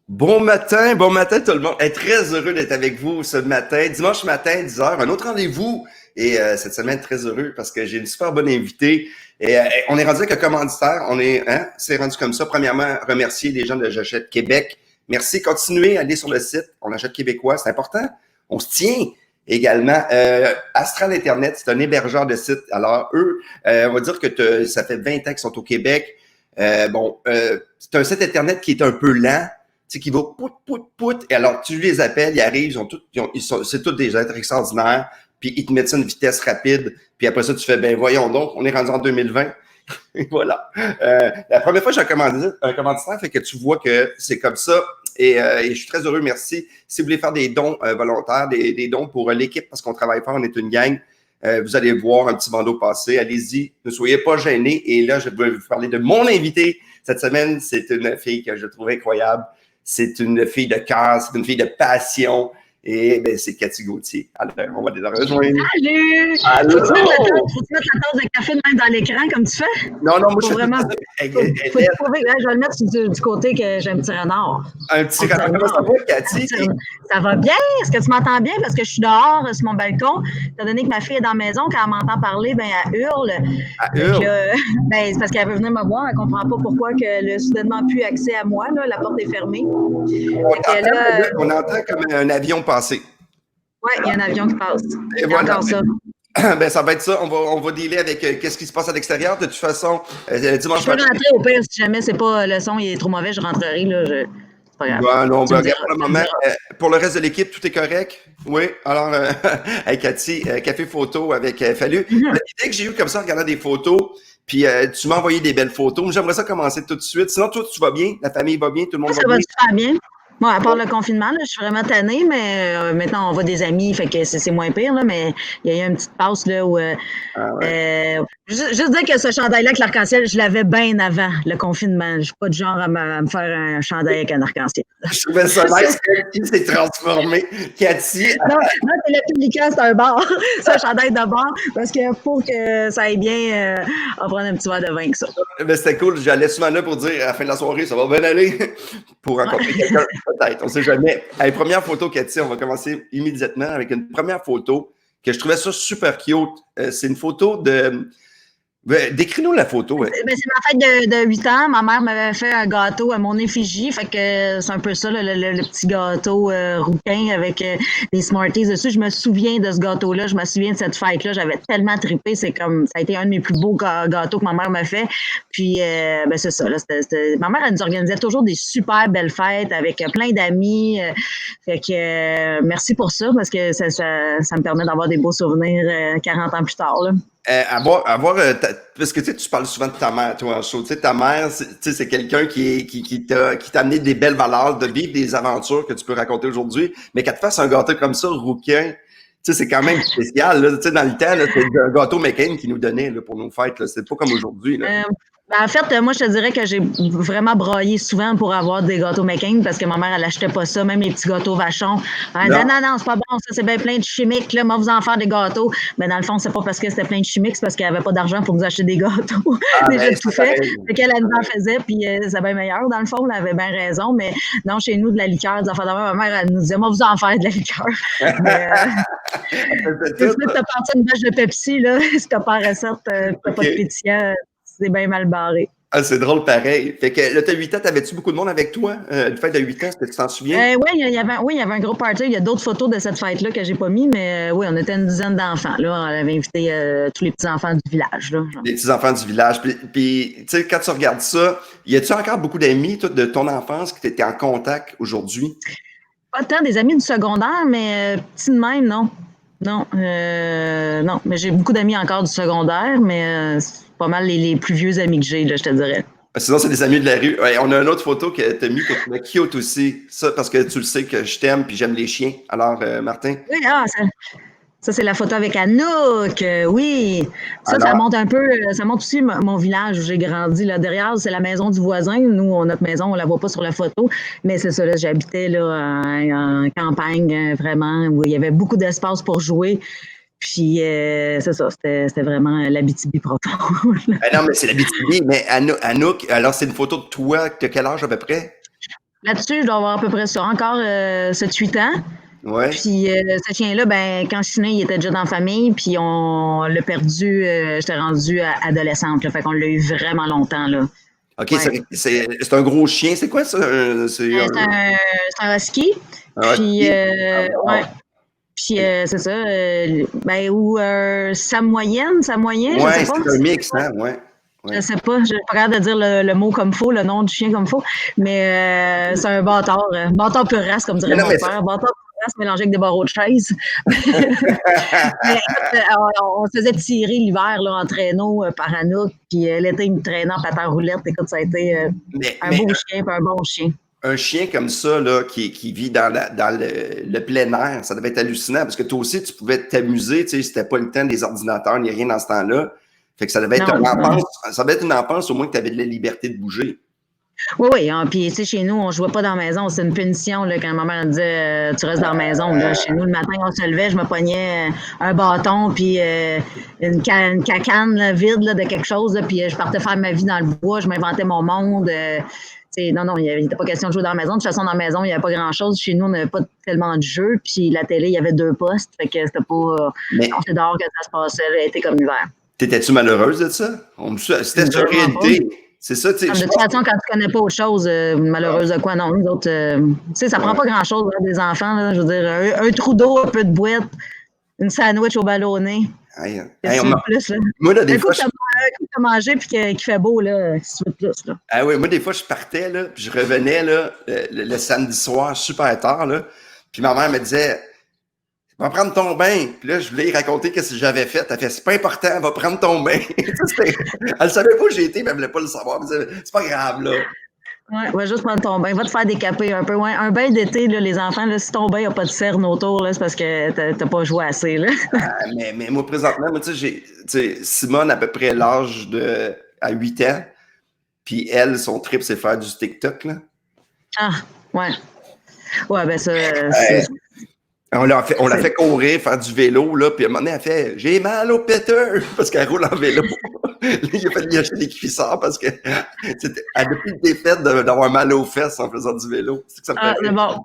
Bon matin tout le monde. Très heureux d'être avec vous ce matin, dimanche matin, 10h, un autre rendez-vous. Et cette semaine, très heureux parce que j'ai une super bonne invitée. Et on est rendu avec un commanditaire. C'est rendu comme ça. Premièrement, remercier les gens de J'achète Québec. Merci. Continuez à aller sur le site. On achète québécois. C'est important. On se tient. Également, Astral Internet, c'est un hébergeur de sites. Alors, eux, on va dire que ça fait 20 ans qu'ils sont au Québec. C'est un site Internet qui est un peu lent, tu sais, qui va pout. Et alors, tu les appelles, ils arrivent, c'est tous des êtres extraordinaires, puis ils te mettent ça à une vitesse rapide, puis après ça, tu fais, ben voyons donc, on est rendu en 2020. Et voilà. La première fois que j'ai un commanditaire, fait que tu vois que c'est comme ça. Et je suis très heureux, merci. Si vous voulez faire des dons volontaires, des dons pour l'équipe, parce qu'on travaille fort, on est une gang, vous allez voir un petit bandeau passer. Allez-y, ne soyez pas gênés. Et là, je vais vous parler de mon invité. Cette semaine, c'est une fille que je trouve incroyable. C'est une fille de cœur, c'est une fille de passion. Et ben, c'est Cathy Gauthier. Alors, on va la rejoindre. Salut! Allô! Faut-tu mettre la tasse de café de même dans l'écran comme tu fais? Non, moi, je fais vraiment. ça. Je vais le mettre du côté que j'ai un petit renard. Un petit renard. Comment ça va, Cathy? Ça va bien? Est-ce que tu m'entends bien? Parce que je suis dehors sur mon balcon. Étant donné que ma fille est dans la maison, quand elle m'entend parler, ben elle hurle. Elle hurle? Ben, c'est parce qu'elle veut venir me voir. Elle ne comprend pas pourquoi elle n'a soudainement plus accès à moi. Là, la porte est fermée. On entend comme un avion passer. Oui, il y a un avion qui passe. Et voilà. Encore ça. Ben, ça va être ça. On va dealer avec qu'est-ce qui se passe à l'extérieur. De toute façon, dimanche matin. Je peux rentrer au pire si jamais c'est pas le son il est trop mauvais, je rentrerai. Là, c'est pas grave. Bon, non, ben, regarde, pour le moment, pour le reste de l'équipe, tout est correct. Oui. Alors, hey, Cathy, café photo avec Fallu. L'idée que j'ai eue comme ça en regardant des photos, puis tu m'as envoyé des belles photos. J'aimerais ça commencer tout de suite. Sinon, toi, tu vas bien? La famille va bien? Tout le monde va bien? Ça va super bien. Bon, à part le confinement, là, je suis vraiment tannée, mais maintenant, on voit des amis, fait que c'est moins pire, là, mais il y a eu une petite passe là, où... juste dire que ce chandail-là avec l'arc-en-ciel, je l'avais bien avant le confinement. Je suis pas du genre à me faire un chandail avec un arc-en-ciel. Je trouvais ça nice que Cathy s'est transformée. Cathy... Non, c'est le publican, c'est un bar. C'est un chandail de bar, parce que pour que ça aille bien, on va prendre un petit verre de vin que ça. Ben, c'était cool. J'allais souvent là pour dire à la fin de la soirée, ça va bien aller pour rencontrer quelqu'un. Peut-être, on sait jamais. Allez, première photo, Cathy, on va commencer immédiatement avec une première photo que je trouvais ça super cute. C'est une photo de... Décris-nous la photo. C'est ma fête de 8 ans. Ma mère m'avait fait un gâteau à mon effigie. Fait que c'est un peu ça, le petit gâteau rouquin avec des Smarties dessus. Je me souviens de ce gâteau-là. Je me souviens de cette fête-là. J'avais tellement trippé. Ça a été un de mes plus beaux gâteaux que ma mère m'a fait. Puis, c'est ça. Là, ma mère, elle nous organisait toujours des super belles fêtes avec plein d'amis. Fait que merci pour ça parce que ça me permet d'avoir des beaux souvenirs 40 ans plus tard. Là. Parce que tu parles souvent de ta mère, toi, en show. Tu sais, ta mère, c'est quelqu'un qui t'a amené des belles valeurs, de vivre des aventures que tu peux raconter aujourd'hui, mais qu'elle te fasse un gâteau comme ça, rouquin, tu sais, c'est quand même spécial. Là. Tu sais, dans le temps, là, c'était un gâteau McCain qui nous donnait là, pour nos fêtes. Là. C'est pas comme aujourd'hui. En fait, moi, je te dirais que j'ai vraiment braillé souvent pour avoir des gâteaux McCain parce que ma mère, elle achetait pas ça, même les petits gâteaux vachons. Elle disait, non, c'est pas bon, ça, c'est bien plein de chimiques, là, moi, vous en faire des gâteaux. Mais dans le fond, c'est pas parce que c'était plein de chimiques, c'est parce qu'elle avait pas d'argent pour nous acheter des gâteaux. Déjà tout fait. Fait qu'elle, elle nous en faisait, puis c'est bien meilleur, dans le fond, elle avait bien raison. Mais non, chez nous, de la liqueur, des affaires de ma mère, elle nous disait, moi, vous en faire de la liqueur. Tu t'as parti une bâche de Pepsi, là, si t'as pas la recette, t'as pas de pétillant. C'est bien mal barré. Ah, c'est drôle pareil. Fait que là, t'as 8 ans, t'avais-tu beaucoup de monde avec toi? Une fête de 8 ans, est-ce que tu t'en souviens? Oui, il y avait un gros party. Il y a d'autres photos de cette fête-là que j'ai pas mis, mais oui, on était une dizaine d'enfants. Là. On avait invité tous les petits-enfants du village. Là, les petits-enfants du village. Puis tu sais, quand tu regardes ça, y a-tu encore beaucoup d'amis de ton enfance qui étaient en contact aujourd'hui? Pas tant des amis du secondaire, mais petits de même, non. Non, mais j'ai beaucoup d'amis encore du secondaire, mais c'est pas mal les plus vieux amis que j'ai, là, je te dirais. Sinon, c'est des amis de la rue. Ouais, on a une autre photo que tu as mis, que tu m'as cute aussi. Ça, parce que tu le sais que je t'aime puis j'aime les chiens. Alors, Martin? Oui, ça, c'est la photo avec Anouk, oui. Ça montre un peu, ça montre aussi mon village où j'ai grandi. Là. Derrière, c'est la maison du voisin. Nous, notre maison, on la voit pas sur la photo, mais c'est ça, là, j'habitais là, en campagne, vraiment, où il y avait beaucoup d'espace pour jouer. Puis, c'est ça, c'était vraiment l'Abitibi profond. Non, mais c'est l'Abitibi. Mais Anouk, alors c'est une photo de toi, de quel âge à peu près? Là-dessus, je dois avoir à peu près ça, encore 7-8 ans. Ouais. Puis ce chien-là, ben quand je suis née, il était déjà dans la famille, puis on l'a perdu, j'étais rendue adolescente, là, fait qu'on l'a eu vraiment longtemps, là. OK, Ouais. c'est un gros chien. C'est quoi ça? C'est un husky, Un puis husky? Ah, ouais, wow. puis c'est ça, ben ou samoyenne, je sais Ouais, pas. c'est un mix, hein? Ouais. Je Ouais. sais pas, je suis pas capable de dire le mot comme faut, le nom du chien comme faut, mais c'est un bâtard pur race, comme Mais dirait non, mon mais père, bâtard pur race mélangé avec des barreaux de chaise. Mais écoute, on se faisait tirer l'hiver là, en traîneau par Anouk, puis l'été, il me traînait en patin roulette. Écoute, ça a été un mais beau chien, puis un bon chien. un chien comme ça, là, qui vit dans le plein air, ça devait être hallucinant parce que toi aussi, tu pouvais t'amuser, tu sais, c'était pas le temps des ordinateurs, ni rien dans ce temps-là. Fait que ça devait être Non, une non. enfance, ça devait être une enfance au moins que tu avais de la liberté de bouger. Oui, oui, hein, puis tu sais, chez nous, on jouait pas dans la maison. C'est une punition là, quand ma mère disait tu restes dans la maison. Là. Chez nous, le matin, on se levait, je me pognais un bâton, puis une cacane là, vide là, de quelque chose, là, puis je partais faire ma vie dans le bois, je m'inventais mon monde. Non, il n'était pas question de jouer dans la maison. De toute façon, dans la maison, il n'y avait pas grand-chose. Chez nous, on n'avait pas tellement de jeux, puis la télé, il y avait 2 postes, fait que c'était pas. Mais C'est dehors que ça se passait, l'été comme l'hiver. t'étais-tu malheureuse de ça? C'était ça, Vraiment pas. réalité. C'est ça, tu sais, De je toute pense façon, quand tu connais pas autre chose, malheureuse de quoi, non. Nous autres, tu sais, ça prend ouais. pas grand-chose, là, des enfants. Là, je veux dire, un trou d'eau, un peu de boîte, une sandwich au ballonné. Hey, Qu'est-ce hey, que tu veux de plus, là? moi, là, des Un coup fois, que t'as mangé puis qu'il fait beau, là, qu'est-ce que tu veux de plus, là? ah oui, moi, des fois, je partais, là, puis je revenais, là, le samedi soir, super tard, là, puis ma mère me disait, va prendre ton bain. Puis là, je voulais y raconter ce que j'avais fait. Elle fait, c'est pas important, va prendre ton bain. Elle savait pas où j'étais, mais elle voulait pas le savoir. Elle me disait, c'est pas grave, là. Ouais, va juste prendre ton bain. Va te faire décaper un peu. Ouais, un bain d'été, là, les enfants, là, si ton bain n'a pas de cerne autour, là, c'est parce que t'as pas joué assez, là. Mais moi, présentement, moi, tu sais, Simone, à peu près l'âge à 8 ans, puis elle, son trip, c'est faire du TikTok, là. Ah, ouais. Ouais, ben ça, Euh, on l'a fait courir, faire du vélo, là, puis à un moment donné, elle fait « J'ai mal au péteur! » parce qu'elle roule en vélo. Il a fallu lui acheter des cuissards parce que elle a depuis le défaite d'avoir mal aux fesses en faisant du vélo. C'est que ça me fait c'est rire. bon.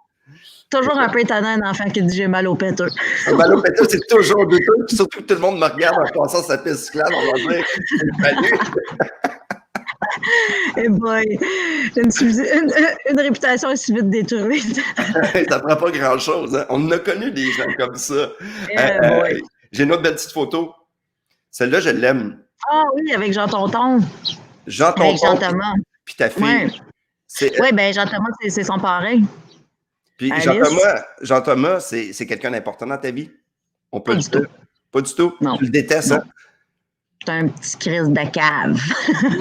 Toujours un peu étonnant, un enfant qui dit j'ai mal au péteux. Un mal au péteur, c'est toujours douteux, puis surtout que tout le monde me regarde en passant sa piste cyclable, on va dire « Salut! » Eh boy, une réputation aussi vite détruite. Ça prend pas grand-chose. Hein? On en a connu des gens comme ça. Boy. J'ai une autre belle petite photo. Celle-là, je l'aime. Ah oui, avec Jean Tonton. Jean Avec Jean Tonton, Thomas. puis ta fille. Oui, ben Jean Thomas, c'est son parrain. Puis Alice. Jean Thomas, c'est quelqu'un d'important dans ta vie? On peut Pas le du tout. dire. Pas du tout? Non. Tu le détestes, hein? C'est un petit Chris de cave.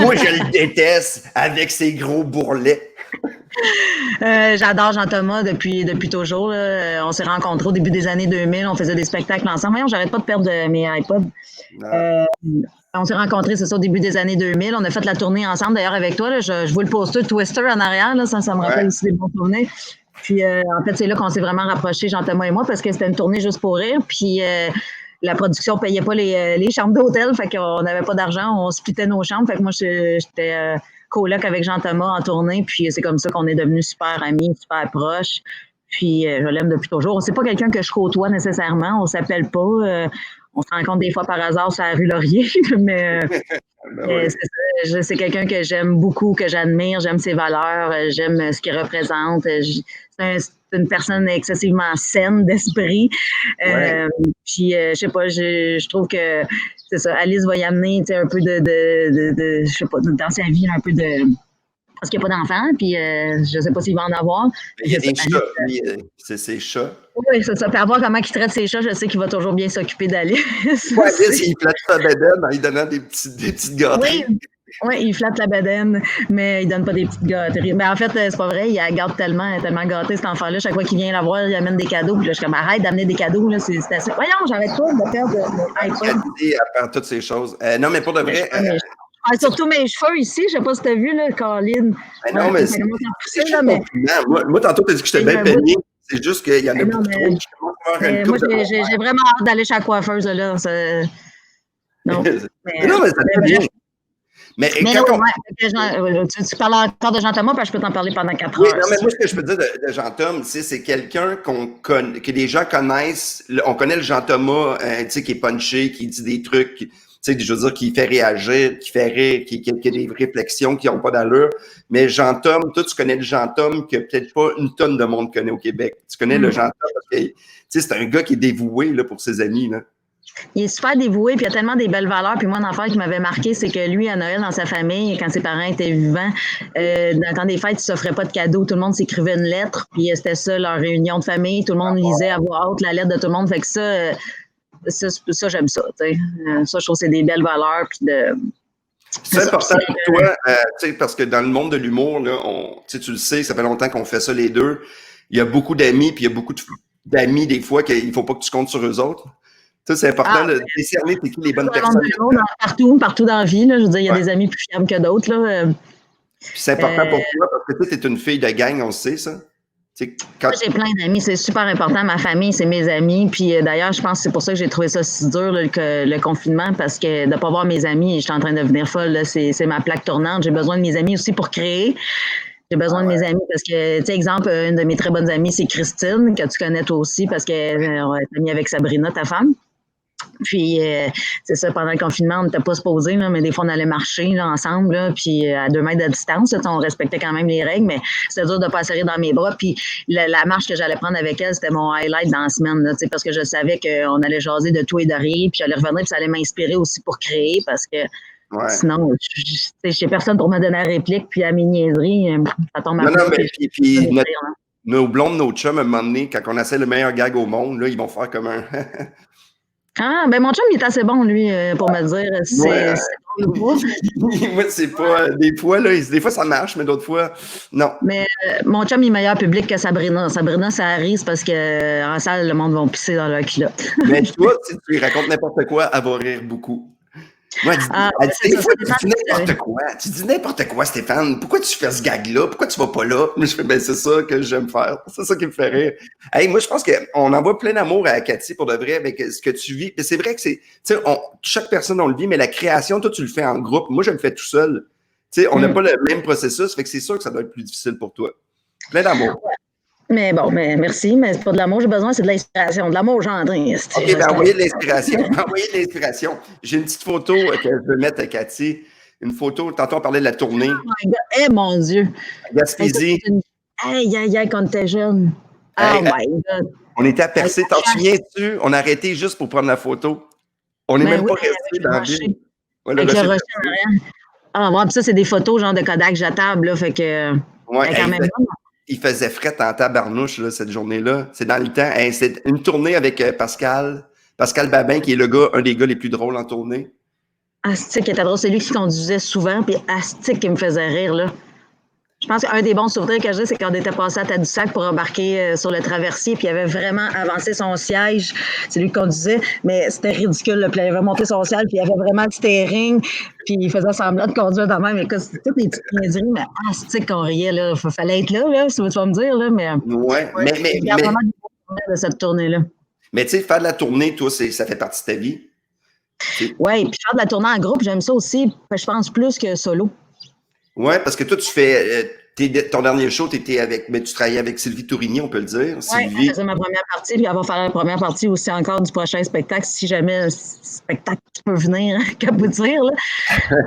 Moi, je le déteste avec ses gros bourrelets. J'adore Jean Thomas depuis toujours. Là. On s'est rencontrés au début des années 2000. On faisait des spectacles ensemble. Voyons, j'arrête pas de perdre mes iPods. On s'est rencontrés, c'est ça, au début des années 2000. On a fait la tournée ensemble, d'ailleurs, avec toi. Là, je vois le poster Twister en arrière. Là, ça me rappelle aussi des bons tournées. Puis, en fait, c'est là qu'on s'est vraiment rapprochés, Jean-Thomas et moi, parce que c'était une tournée juste pour rire. Puis, la production ne payait pas les chambres d'hôtel. Fait qu'on n'avait pas d'argent. On splittait nos chambres. Fait que moi, j'étais coloc avec Jean-Thomas en tournée. Puis, c'est comme ça qu'on est devenus super amis, super proches. Puis, je l'aime depuis toujours. C'est pas quelqu'un que je côtoie nécessairement. On s'appelle pas. On se rencontre des fois par hasard sur la rue Laurier, mais c'est quelqu'un que j'aime beaucoup, que j'admire, j'aime ses valeurs, j'aime ce qu'il représente. C'est une personne excessivement saine d'esprit. Puis, je sais pas, je trouve que c'est ça. Alice va y amener un peu de je sais pas, dans sa vie, un peu de. Parce qu'il n'y a pas d'enfant, puis je ne sais pas s'il va en avoir. Il y a des chats, c'est ses chats. Oui, c'est ça. Puis à voir comment il traite ses chats, je sais qu'il va toujours bien s'occuper d'Alice. Ouais, Alice, il flatte sa bédaine en lui donnant des petites gâteries. Oui, il flatte la bedaine, mais il donne pas des petites gâteries. Mais en fait, c'est pas vrai, il la garde tellement, gâté, cet enfant-là. Chaque fois qu'il vient la voir, il amène des cadeaux. Puis là, je suis comme, arrête d'amener des cadeaux, là, c'est assez. Voyons, j'arrête pas de perdre mon iPhone. À faire toutes ces choses. Non, mais pour de vrai. Surtout mes cheveux ici, je sais pas si t'as vu, là, Caroline. Non, mais c'est moi, tantôt, t'as dit que j'étais bien peigné. C'est juste qu'il y en a beaucoup trop. Moi, j'ai vraiment hâte d'aller chez la coiffeuse, là. Non, mais ça va bien. Mais Mais quand oui, on... ouais, tu parles encore de Jean-Thomas, parce que je peux t'en parler pendant 4 Oui, heures. non, mais moi, ce que je peux dire de Jean-Tom, c'est quelqu'un que les gens connaissent. On connaît le Jean-Thomas, tu sais, qui est punché, qui dit des trucs, tu sais, je veux dire, qui fait réagir, qui fait rire, qui a des réflexions qui n'ont pas d'allure. Mais Jean-Tom, toi, tu connais le Jean-Tom que peut-être pas une tonne de monde connaît au Québec. Tu connais le Jean-Tom parce que, tu sais, c'est un gars qui est dévoué, là, pour ses amis, là. Il est super dévoué, puis il a tellement des belles valeurs. Puis moi, une affaire qui m'avait marqué, c'est que lui, à Noël, dans sa famille, quand ses parents étaient vivants, dans le temps des fêtes, il ne s'offrait pas de cadeaux. Tout le monde s'écrivait une lettre, puis c'était ça, leur réunion de famille. Tout le monde lisait à voix haute la lettre de tout le monde. Fait que ça j'aime ça. Ça, je trouve que c'est des belles valeurs. Puis C'est important pour toi, tu sais, parce que dans le monde de l'humour, là, tu le sais, ça fait longtemps qu'on fait ça les deux. Il y a beaucoup d'amis, puis il y a beaucoup d'amis, des fois, qu'il ne faut pas que tu comptes sur eux autres. Ça, c'est important de décerner c'est qui les bonnes personnes. Partout dans la vie, là, je veux dire, il y a des amis plus fiables que d'autres. Puis c'est important pour toi parce que tu es une fille de gang, on le sait, ça. Moi, j'ai plein d'amis, c'est super important. Ma famille, c'est mes amis. Puis d'ailleurs, je pense que c'est pour ça que j'ai trouvé ça si dur, là, le confinement, parce que de ne pas voir mes amis, je suis en train de devenir folle. Là, c'est ma plaque tournante. J'ai besoin de mes amis aussi pour créer. J'ai besoin de mes amis parce que, tu sais, exemple, une de mes très bonnes amies, c'est Christine, que tu connais toi aussi parce qu'elle est amie avec Sabrina, ta femme. Puis, c'est ça, pendant le confinement, on n'était pas supposés, là, mais des fois, on allait marcher là, ensemble, là, puis à 2 mètres de distance. Là, on respectait quand même les règles, mais c'était dur de ne pas serrer dans mes bras. Puis, la marche que j'allais prendre avec elle, c'était mon highlight dans la semaine, là, parce que je savais qu'on allait jaser de tout et de rien. Puis, j'allais revenir, puis ça allait m'inspirer aussi pour créer, parce que sinon, je n'ai personne pour me donner la réplique, puis à mes niaiseries, ça tombe à Non, mais puis nos blondes, nos chums, à un moment donné, quand on essaie le meilleur gag au monde, là, ils vont faire comme un... Ah, ben mon chum, il est assez bon, lui, pour me dire c'est moi, c'est pas... Des fois, ça marche, mais d'autres fois, non. Mais mon chum, il est meilleur public que Sabrina. Sabrina, ça arrive parce qu'en salle, le monde va pisser dans leur culotte. Mais toi, si tu lui racontes n'importe quoi, elle va rire beaucoup. Moi, des fois, tu dis n'importe quoi. Tu dis n'importe quoi, Stéphane. Pourquoi tu fais ce gag-là? Pourquoi tu vas pas là? Moi, je fais, ben, c'est ça que j'aime faire. C'est ça qui me fait rire. Hey, moi, je pense qu'on envoie plein d'amour à Cathy pour de vrai avec ce que tu vis. C'est vrai que tu sais, chaque personne, on le vit, mais la création, toi, tu le fais en groupe. Moi, je le fais tout seul. Tu sais, on n'a pas le même processus, fait que c'est sûr que ça doit être plus difficile pour toi. Plein d'amour. Mais bon, mais merci, mais c'est pas de l'amour, j'ai besoin, c'est de l'inspiration. De l'amour gendrin. OK, ben envoyez de l'inspiration. Envoyez de l'inspiration. J'ai une petite photo que je veux mettre à Cathy. Une photo, tantôt on parlait de la tournée. Oh my God. Eh mon Dieu! Gaspésie. Aïe, quand t'es jeune. Oh my God! On était à Percé. T'en souviens-tu? On a arrêté juste pour prendre la photo. On n'est même pas resté dans la ville. Avec le rocher en arrière. Ah, ouais, puis ça, c'est des photos genre de Kodak jetable, là, fait que... Ouais, il faisait fret en tabarnouche, là, cette journée-là. C'est dans le temps. Hey, c'est une tournée avec Pascal Babin, qui est un des gars les plus drôles en tournée. Astic était drôle. C'est lui qui conduisait souvent, puis Astic qui me faisait rire, là. Je pense qu'un des bons souvenirs que j'ai, c'est quand on était passé à Tadoussac pour embarquer sur le traversier, puis il avait vraiment avancé son siège. C'est lui qui conduisait, mais c'était ridicule. Puis il avait monté son siège, puis il avait vraiment le steering, puis il faisait semblant de conduire de même. Écoute, c'était toutes des petites niaiseries, mais astique qu'on riait, là. Il fallait être là, si tu vas me dire, là. Mais, ouais, mais il y a vraiment des bons souvenirs de cette tournée-là. Mais tu sais, faire de la tournée, toi, ça fait partie de ta vie. Oui, puis faire de la tournée en groupe, j'aime ça aussi, je pense plus que solo. Oui, parce que toi, tu fais ton dernier show, tu travaillais avec Sylvie Tourigny, on peut le dire. Oui, elle faisait ma première partie, puis elle va faire la première partie aussi encore du prochain spectacle, si jamais le spectacle peut venir caboutir. Là.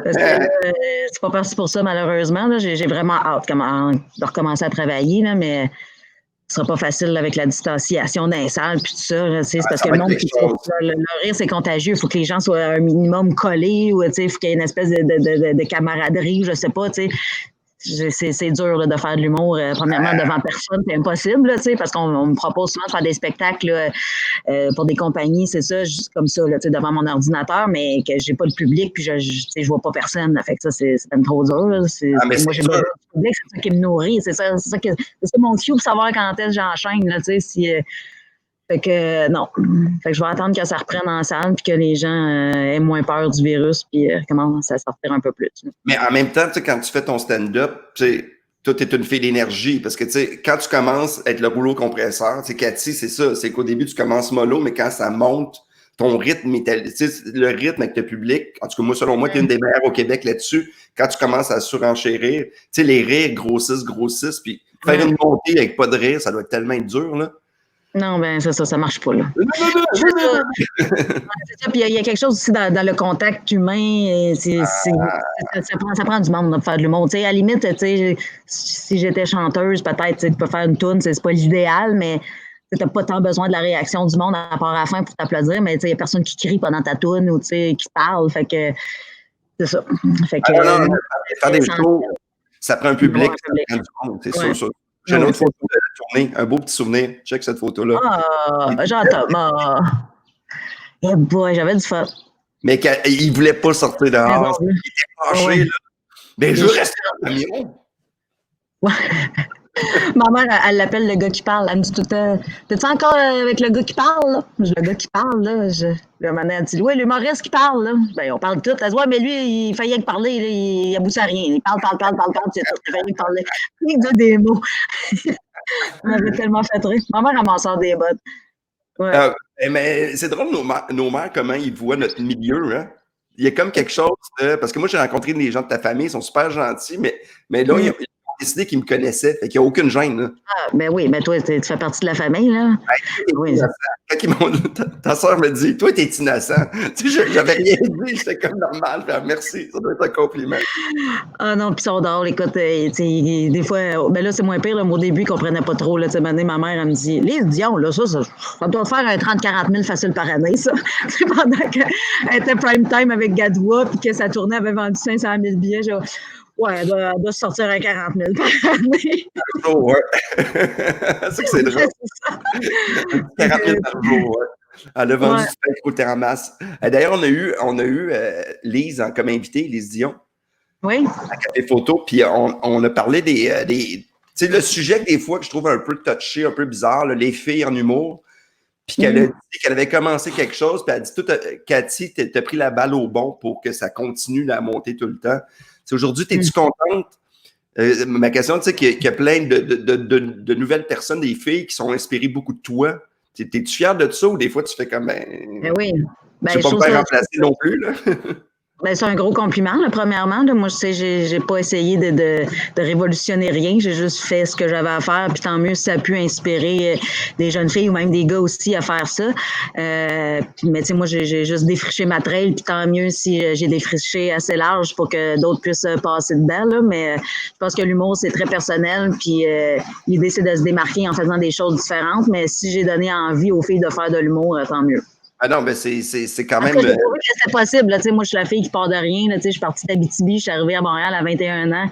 Parce que c'est pas parti pour ça, malheureusement. Là. J'ai vraiment hâte de recommencer à travailler, là, mais ce sera pas facile avec la distanciation d'un salle puis tout ça. Là, c'est parce que le monde, le rire, c'est contagieux. Il faut que les gens soient un minimum collés ou il faut qu'il y ait une espèce de camaraderie, je sais pas. C'est dur là, de faire de l'humour, premièrement, devant personne, c'est impossible, là, parce qu'on me propose souvent de faire des spectacles là, pour des compagnies, c'est ça, juste comme ça, là, devant mon ordinateur, mais que j'ai pas de public, puis je vois pas personne. Fait que ça, c'est même trop dur. Là. Moi, j'ai besoin du public, c'est ça qui me nourrit. C'est ça mon cue pour savoir quand est-ce que j'enchaîne, là, si... Fait que non. Fait que je vais attendre que ça reprenne en salle puis que les gens aient moins peur du virus puis commencent à sortir un peu plus. Mais en même temps, quand tu fais ton stand-up, toi, t'es une fille d'énergie parce que quand tu commences à être le rouleau compresseur, Cathy, c'est ça, c'est qu'au début, tu commences mollo, mais quand ça monte, ton rythme, le rythme avec le public. En tout cas, moi, selon moi, tu es une des meilleures au Québec là-dessus. Quand tu commences à surenchérir, tu sais, les rires grossissent, puis faire une montée avec pas de rire, ça doit être tellement dur, là. Non, ben c'est ça marche pas, là. C'est ça, puis il y a quelque chose aussi dans le contact humain. Ça prend du monde pour faire de l'humour. Tu sais, à la limite, tu sais, si j'étais chanteuse, peut-être, tu peux faire une toune, c'est pas l'idéal, mais tu n'as pas tant besoin de la réaction du monde à part à la fin pour t'applaudir, mais il n'y a personne qui crie pendant ta toune ou qui parle. Fait que c'est ça. Fait que, faire des shows, ça prend un public, ça prend du monde, c'est sûr. J'ai une autre photo de la tournée, un beau petit souvenir. Check cette photo-là. Jean-Thomas. Oh boy, j'avais du fun. Mais il ne voulait pas sortir dehors. Il était fâché, là. Mais je veux rester dans le camion. Ma mère, elle l'appelle le gars qui parle. Elle me dit tout le temps, t'es-tu encore avec le gars qui parle, là? Le gars qui parle, là. Elle dit, oui, l'humoriste qui parle, là. Ben, on parle tout. Elle dit, ouais, mais lui, il fait rien que parler, là, il aboutit à rien. Il parle, c'est tout. Il fait rien que parler. Il dit des mots. Ça m'avait tellement fait rire. Ma mère, elle m'en sort des bottes. Ouais. Mais c'est drôle, nos mères, comment ils voient notre milieu, hein? Il y a comme quelque chose de... Parce que moi, j'ai rencontré des gens de ta famille, ils sont super gentils, mais là, ils ont décidé qu'ils me connaissaient. Fait qu'il n'y a aucune gêne, là. Ah, ben oui, mais toi, tu fais partie de la famille, là. Oui. Quand ta soeur me dit, toi, t'es innocent. Tu sais, j'avais rien dit, j'étais comme normal. Merci, ça doit être un compliment. Ah non, puis ils sont drôles. Écoute, des fois, ben là, c'est moins pire. Là, au début, ils ne comprenaient pas trop. Là, ma mère, elle me dit, Lise Dion, là, ça doit faire un 30-40 000 facile par année, ça. Pendant qu'elle était prime time avec Gadwa, puis que sa tournée avait vendu 500 000 billets, ouais, elle doit sortir à 40 000 par année. Par jour, ouais. C'est que c'est drôle. 40 000 par jour, ouais. Elle a vendu du pain au Terramas. D'ailleurs, on a eu Lise comme invitée, Lise Dion. Oui. À Café Photo, puis on a parlé des tu sais, le sujet que des fois que je trouve un peu touché, un peu bizarre, là, les filles en humour, puis qu'elle a dit qu'elle avait commencé quelque chose, puis elle a dit, Cathy, t'as pris la balle au bon pour que ça continue à monter tout le temps. Aujourd'hui, es-tu contente? Ma question, tu sais, qu'il y a plein de nouvelles personnes, des filles qui sont inspirées beaucoup de toi. T'es-tu fière de ça ou des fois tu fais comme, oui. Je ne vais pas me faire remplacer non plus, là. Ben, c'est un gros compliment, là, premièrement. Là. Moi, je sais, j'ai pas essayé de révolutionner rien. J'ai juste fait ce que j'avais à faire. Puis tant mieux si ça a pu inspirer des jeunes filles ou même des gars aussi à faire ça. Mais tu sais, moi, j'ai juste défriché ma trail. Puis tant mieux si j'ai défriché assez large pour que d'autres puissent passer dedans. Là. Mais je pense que l'humour, c'est très personnel. Puis l'idée, c'est de se démarquer en faisant des choses différentes. Mais si j'ai donné envie aux filles de faire de l'humour, tant mieux. Ah non, ben c'est quand même... J'ai trouvé que c'est possible. Là, moi, je suis la fille qui part de rien. Là, je suis partie d'Abitibi, je suis arrivée à Montréal à 21 ans.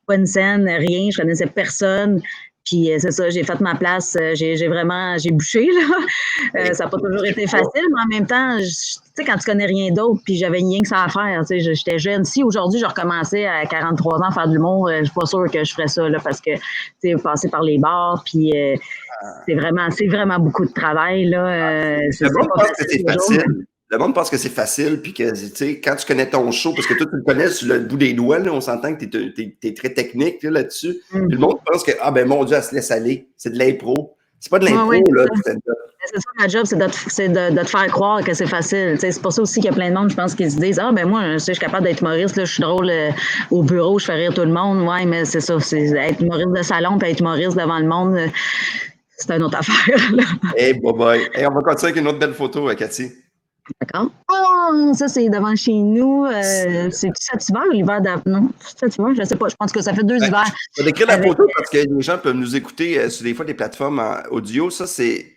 Pas une scène, rien. Je connaissais personne. Puis c'est ça, j'ai fait ma place. J'ai bouché. Là. Ça n'a pas toujours été facile, mais en même temps, tu sais, quand tu connais rien d'autre, puis j'avais rien que ça à faire. J'étais jeune. Si aujourd'hui, je recommençais à 43 ans à faire de l'humour, je suis pas sûre que je ferais ça là, parce que passer par les bars, puis c'est vraiment beaucoup de travail. Là. Le monde pense que c'est facile. Le monde pense que c'est facile, puis que, tu sais, quand tu connais ton show, parce que toi, tu le connais sur le bout des doigts, là, on s'entend que tu es très technique là-dessus. Puis le monde pense que, ah ben mon Dieu, elle se laisse aller. C'est de l'impro. C'est pas de l'impro, là. C'est ça, ma job, c'est de te faire croire que c'est facile. C'est pour ça aussi qu'il y a plein de monde, je pense, qui se disent, ah ben moi, je suis capable d'être humoriste, là, je suis drôle au bureau, je fais rire tout le monde. Ouais, mais c'est ça, c'est être humoriste de salon, puis être humoriste devant le monde, c'est une autre affaire. Hey, bye-bye. Hey, on va continuer avec une autre belle photo, Cathy. D'accord. Oh, ça, c'est devant chez nous. C'est cet hiver ou l'hiver d'avant? Non, cet hiver, je ne sais pas. Je pense que ça fait 2 hivers. Je vais décrire la photo parce que les gens peuvent nous écouter sur des fois des plateformes audio. Ça,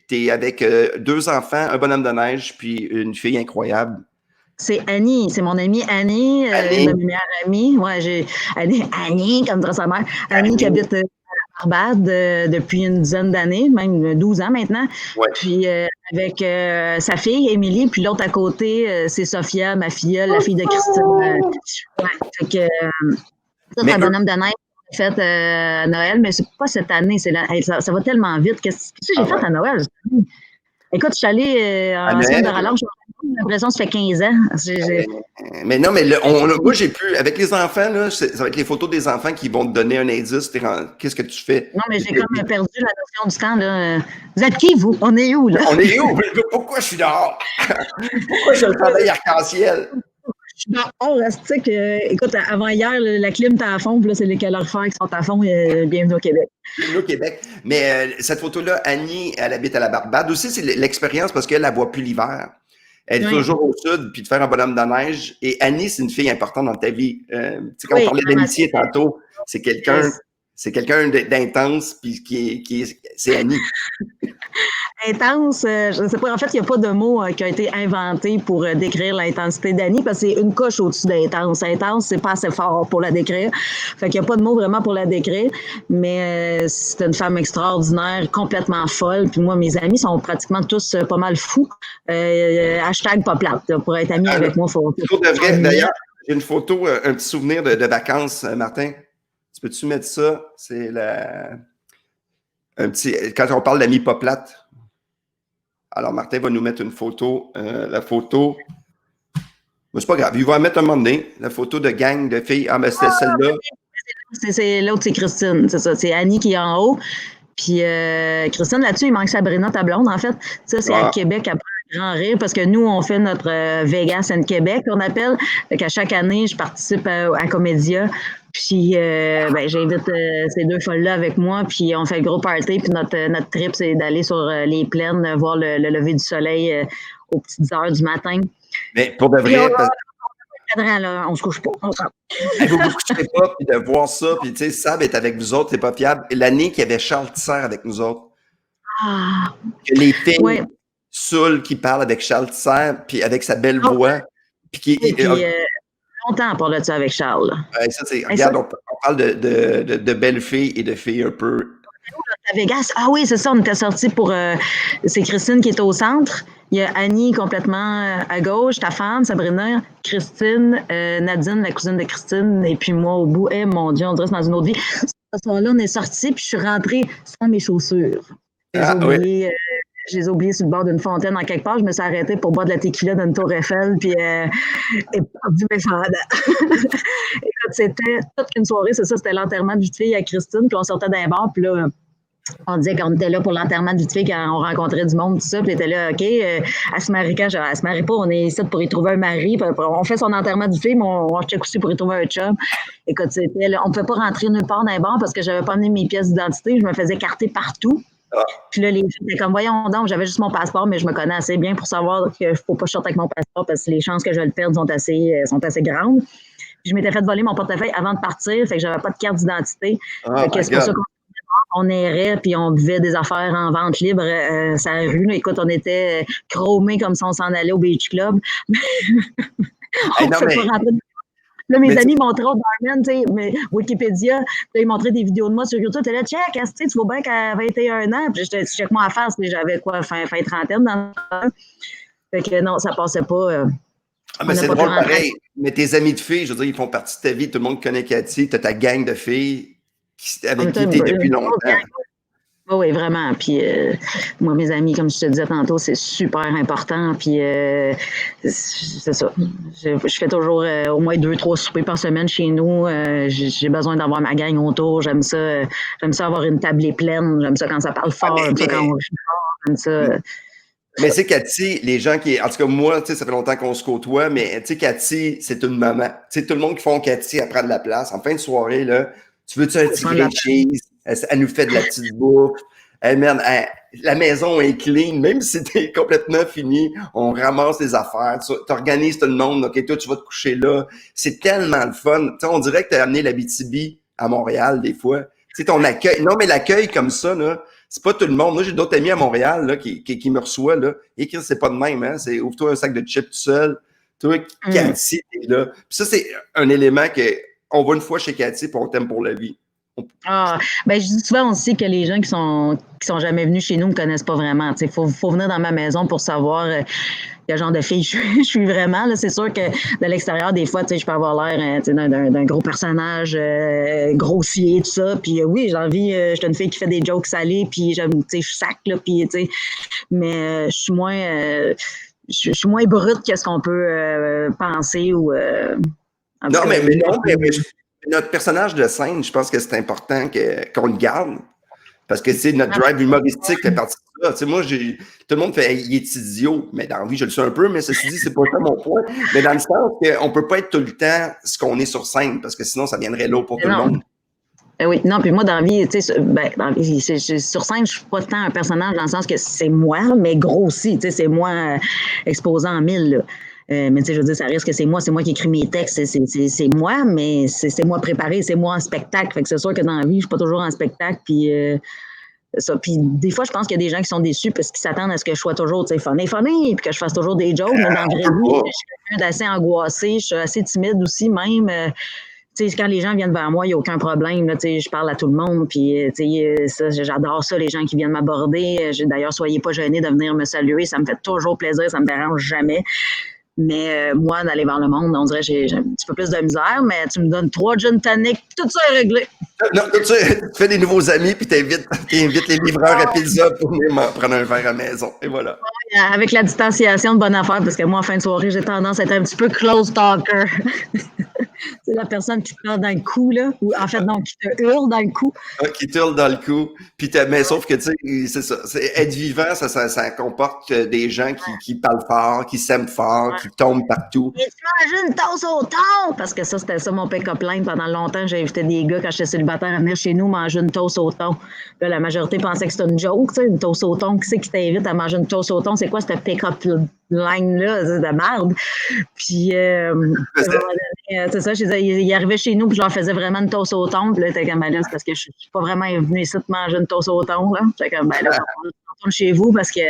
t'es avec 2 enfants, un bonhomme de neige, puis une fille incroyable. C'est Annie, c'est mon amie Annie, une de mes meilleures amies. Ouais, j'ai Annie, comme dirait sa mère. Annie qui habite Barbade depuis une dizaine d'années, même 12 ans maintenant. Ouais. Puis avec sa fille, Émilie, puis l'autre à côté, c'est Sophia, ma filleule, la fille de Christine. Ouais, fait que ça, c'est un bonhomme de neige fait à Noël, mais c'est pas cette année. Ça va tellement vite. Qu'est-ce que j'ai fait à Noël? Écoute, je suis allée en semaine de relâche. J'ai l'impression que ça fait 15 ans. Mais non, mais moi, j'ai pu, avec les enfants, là, ça va être les photos des enfants qui vont te donner un indice. Qu'est-ce que tu fais? Non, mais j'ai comme perdu la notion du temps. Là. Vous êtes qui, vous? On est où, là? On est où? Pourquoi je suis dehors? Pourquoi je travaille arc-en-ciel? Je suis dehors, écoute, avant hier, la clim était à fond, puis là, c'est les calorifères qui sont à fond. Bienvenue au Québec. Bienvenue au Québec. Mais cette photo-là, Annie, elle habite à la Barbade. Aussi, c'est l'expérience parce qu'elle ne la voit plus l'hiver. Elle est toujours au sud, puis de faire un bonhomme de neige. Et Annie, c'est une fille importante dans ta vie. Quand on parlait d'amitié tantôt, c'est quelqu'un d'intense, puis c'est Annie. Intense, je ne sais pas. En fait, il n'y a pas de mot qui a été inventé pour décrire l'intensité d'Annie parce que c'est une coche au-dessus d'intense. Intense, c'est pas assez fort pour la décrire. Fait qu'il n'y a pas de mot vraiment pour la décrire. Mais c'est une femme extraordinaire, complètement folle. Puis moi, mes amis sont pratiquement tous pas mal fous. Hashtag pas plate. Pour être ami avec moi, faut D'ailleurs, j'ai une photo, un petit souvenir de vacances, Martin. Tu peux-tu mettre ça? C'est quand on parle d'amis pas plates. Alors, Martin va nous mettre une photo. La photo. Mais c'est pas grave. Il va mettre un moment donné la photo de gang de filles. Ah, mais c'était celle-là. L'autre, c'est Christine. C'est ça. C'est Annie qui est en haut. Puis Christine, là-dessus, il manque Sabrina, ta blonde, en fait. Ça, c'est à Québec, après un grand rire, parce que nous, on fait notre Vegas and Québec, qu'on appelle. Fait qu'à chaque année, je participe à Comédia. Puis j'invite ces deux folles-là avec moi, puis on fait le gros party. Puis notre trip, c'est d'aller sur les plaines, voir le lever du soleil aux petites heures du matin. Mais pour de vrai... Là, on se couche pas. Vous vous coucherez pas, puis de voir ça, puis tu sais, Sab est avec vous autres, c'est pas fiable. L'année qu'il y avait Charles Tisser avec nous autres, que les filles saoules qui parlent avec Charles Tisser, puis avec sa belle voix, puis longtemps à parler de ça avec Charles. Ça, regarde, on parle de belles filles et de filles un peu... À Vegas, ah oui, c'est ça, on était sortis pour... c'est Christine qui est au centre. Il y a Annie complètement à gauche, ta femme, Sabrina, Christine, Nadine, la cousine de Christine, et puis moi au bout. Eh mon Dieu, on dirait que c'est dans une autre vie. Ce soir-là, on est sortis, puis je suis rentrée sans mes chaussures. Je les ai oubliées sur le bord d'une fontaine en quelque part. Je me suis arrêtée pour boire de la tequila dans une tour Eiffel, puis et perdu mes fades. Écoute, c'était toute une soirée, c'est ça, c'était l'enterrement de vie de fille à Christine, puis on sortait d'un bar, puis là... On disait qu'on était là pour l'enterrement de vie de fille quand on rencontrait du monde, tout ça. Puis elle était là, OK, elle se marie quand? Elle se marie pas, on est ici pour y trouver un mari. On fait son enterrement de vie de fille, mais on check aussi pour y trouver un chum. Écoute, on ne pouvait pas rentrer nulle part dans les bars parce que j'avais pas amené mes pièces d'identité. Je me faisais carter partout. Puis là, les filles étaient comme, voyons donc, j'avais juste mon passeport, mais je me connais assez bien pour savoir qu'il ne faut pas sortir avec mon passeport parce que les chances que je le perde sont assez grandes. Puis je m'étais fait voler mon portefeuille avant de partir, fait que j'avais pas de carte d'identité. C'est pour ça qu'on errait, puis on buvait des affaires en vente libre sur la rue. Là. Écoute, on était chromés comme si on s'en allait au Beach Club. On ne pouvait pas rentrer. Là, mes amis montraient au barman, tu sais, Wikipédia, ils montraient des vidéos de moi sur YouTube. Tu là, check, tu vois bien qu'à 21 ans. Puis j'étais, check moi à faire, j'avais quoi, fin trentaine dans le... Fait que non, ça passait pas. Mais c'est drôle pareil. Mais tes amis de filles, je veux dire, ils font partie de ta vie. Tout le monde connaît Cathy. Tu as ta gang de filles avec qui tu es depuis longtemps. Oui, vraiment. Puis moi, mes amis, comme je te disais tantôt, c'est super important. Puis c'est ça. Je fais toujours au moins 2-3 soupers par semaine chez nous. J'ai besoin d'avoir ma gang autour. J'aime ça avoir une tablée pleine. J'aime ça quand ça parle fort. J'aime ça quand on joue fort. J'aime ça. Mais c'est Cathy, les gens qui... En tout cas, moi, tu sais, ça fait longtemps qu'on se côtoie, mais tu sais, Cathy, c'est une maman. Tu sais, tout le monde qui font Cathy, elle prend de la place. En fin de soirée, là, tu veux-tu un petit grilled cheese? Elle nous fait de la petite bouffe. Merde, la maison est clean, même si t'es complètement fini, on ramasse les affaires, tu organises tout le monde, ok, toi, tu vas te coucher là. C'est tellement le fun. Tu sais, on dirait que t'as amené l'Abitibi à Montréal, des fois. Tu sais, ton accueil. Non, mais l'accueil comme ça, là, c'est pas tout le monde. Moi, j'ai d'autres amis à Montréal, là, qui me reçoivent, là. Et Chris, c'est pas de même, hein. C'est ouvre-toi un sac de chips tout seul. Toi, Cathy, t'es là. Puis ça, c'est un élément on va une fois chez Cathy, puis on t'aime pour la vie. Je dis souvent aussi que les gens qui sont jamais venus chez nous me connaissent pas vraiment. Il faut venir dans ma maison pour savoir quel genre de fille je suis vraiment. Là. C'est sûr que de l'extérieur, des fois, je peux avoir l'air d'un gros personnage grossier, tout ça. Puis oui, j'ai envie, je suis une fille qui fait des jokes salés, puis je sac, là, puis mais je suis moins... je suis moins brute que ce qu'on peut penser ou. Non, mais notre personnage de scène, je pense que c'est important qu'on le garde. Parce que, c'est notre drive humoristique fait partie de ça. Tu sais, moi, tout le monde fait, il est idiot. Mais dans la vie, je le suis un peu, mais ceci dit, c'est pas ça mon point. Mais dans le sens qu'on peut pas être tout le temps ce qu'on est sur scène, parce que sinon, ça viendrait lourd pour tout le monde. Oui, non, puis moi, dans la vie, tu sais, sur scène, je suis pas tant un personnage dans le sens que c'est moi, mais grossi, tu sais, c'est moi exposé en mille, là. Mais tu sais, je veux dire, ça risque que c'est moi qui écris mes textes, c'est moi, mais c'est moi préparé, c'est moi en spectacle. Fait que c'est sûr que dans la vie, je suis pas toujours en spectacle, puis ça. Puis des fois, je pense qu'il y a des gens qui sont déçus parce qu'ils s'attendent à ce que je sois toujours, tu sais, funny, puis que je fasse toujours des jokes, mais dans la vraie vie, je suis quelqu'un d'assez angoissé, je suis assez timide aussi, même. Tu sais, quand les gens viennent vers moi, il n'y a aucun problème. Là, tu sais, je parle à tout le monde. Puis, tu sais, j'adore ça, les gens qui viennent m'aborder. D'ailleurs, soyez pas gênés de venir me saluer. Ça me fait toujours plaisir. Ça me dérange jamais. Mais moi, d'aller vers le monde, on dirait que j'ai un petit peu plus de misère. Mais tu me donnes 3 gin tonic, tout ça est réglé. Non, tu fais des nouveaux amis, puis t'invites les livreurs à pizza pour venir prendre un verre à la maison. Et voilà. Avec la distanciation de bonne affaire, parce que moi, en fin de soirée, j'ai tendance à être un petit peu close talker. C'est la personne qui te parle dans le cou, là. Ou en fait, non, qui te hurle dans le cou. Ah, qui te hurle dans le cou. Puis mais sauf que, tu sais, c'est ça. Être vivant, ça comporte des gens qui parlent fort, qui s'aiment fort, qui tombent partout. Et tu manges une tasse au thon! Parce que ça, c'était ça mon pick-up line. Pendant longtemps, j'ai invité des gars, quand j'étais célibataire, à venir chez nous manger une toast au thon. Là, la majorité pensait que c'était une joke, tu sais, une toast au thon. Qui c'est qui t'invite à manger une toast au thon? C'est quoi cette pick-up line-là? C'est de merde. Puis, c'est ça, il arrivait chez nous, puis je leur faisais vraiment une toast au thon. Puis là, t'es comme, ben là, c'est parce que je suis pas vraiment venu ici de manger une toast au thon, là. J'étais comme, ben là, on retourne chez vous parce que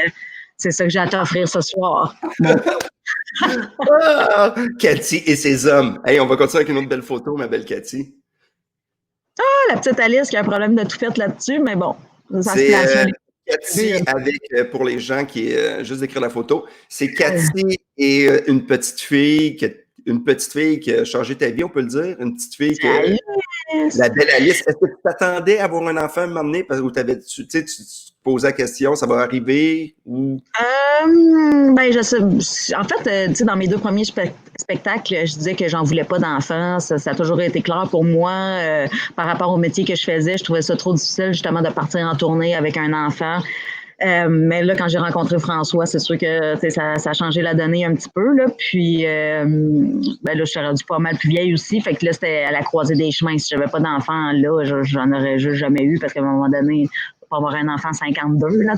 c'est ça que j'ai à t'offrir ce soir. Bon. Cathy et ses hommes. Hey, on va continuer avec une autre belle photo, ma belle Cathy. Ah, la petite Alice qui a un problème de toupette là-dessus, mais bon, ça se place. Cathy avec, pour les gens qui, juste d'écrire la photo, c'est Cathy et une petite fille qui a changé ta vie, on peut le dire. Une petite fille la belle Alice. Est-ce que tu t'attendais à avoir un enfant à un moment donné? Parce que tu te posais la question, ça va arriver? Ou... Ben, je sais. En fait, tu sais, dans mes 2 premiers spectacles, je disais que j'en voulais pas d'enfant. Ça a toujours été clair pour moi. Par rapport au métier que je faisais, je trouvais ça trop difficile, justement, de partir en tournée avec un enfant. Mais là, quand j'ai rencontré François, c'est sûr que ça a changé la donnée un petit peu. Là. Puis, ben là, je suis rendue pas mal plus vieille aussi. Fait que là, c'était à la croisée des chemins. Si j'avais pas d'enfant, là, j'en aurais juste jamais eu parce qu'à un moment donné, pour avoir un enfant 52, là.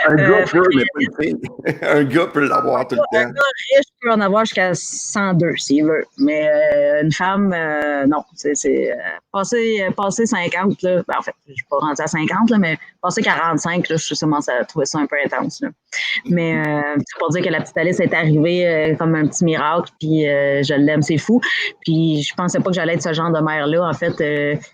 Un gars peut, mais pas une fille. Un gars peut l'avoir tout le temps. Un gars riche peut en avoir jusqu'à 102 s'il veut. Mais une femme, non. C'est passé 50, là. Ben, en fait, je ne suis pas rendue à 50, là, mais passé 45, là, je commence à trouver ça un peu intense. Là. Mais c'est pour dire que la petite Alice est arrivée comme un petit miracle, puis je l'aime, c'est fou. Puis je pensais pas que j'allais être ce genre de mère-là. En fait,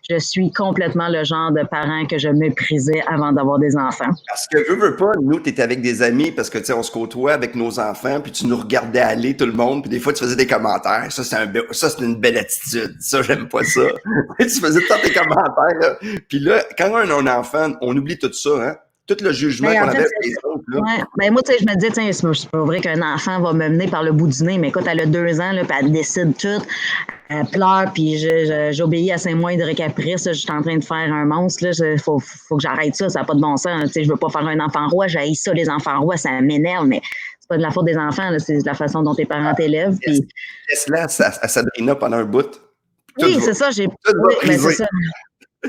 je suis complètement le genre de parent que je méprisais avant d'avoir des enfants. Parce que veux pas, nous, tu étais avec des amis parce que tu sais, on se côtoie avec nos enfants, puis tu nous regardais aller tout le monde, puis des fois tu faisais des commentaires. Ça, c'est une belle attitude. Ça, j'aime pas ça. Tu faisais tout le temps tes commentaires. Là. Puis là, quand on a un enfant, on oublie tout ça, hein? Tout le jugement qu'on avait avec les autres. Là. Ouais. Ben moi, tu sais, je me disais, c'est pas vrai qu'un enfant va me mener par le bout du nez, mais écoute, elle a 2 ans, là, puis elle décide tout. Elle pleure, puis j'obéis à ses moindres caprices. Je suis en train de faire un monstre. Il faut que j'arrête ça. Ça n'a pas de bon sens. Tu sais, je veux pas faire un enfant roi. J'haïs ça, les enfants rois. Ça m'énerve, mais c'est pas de la faute des enfants. Là, c'est de la façon dont tes parents t'élèvent. Puis... Laisse-la à Sabrina pendant un bout. Oui, c'est ça. Oui, ben, c'est ça.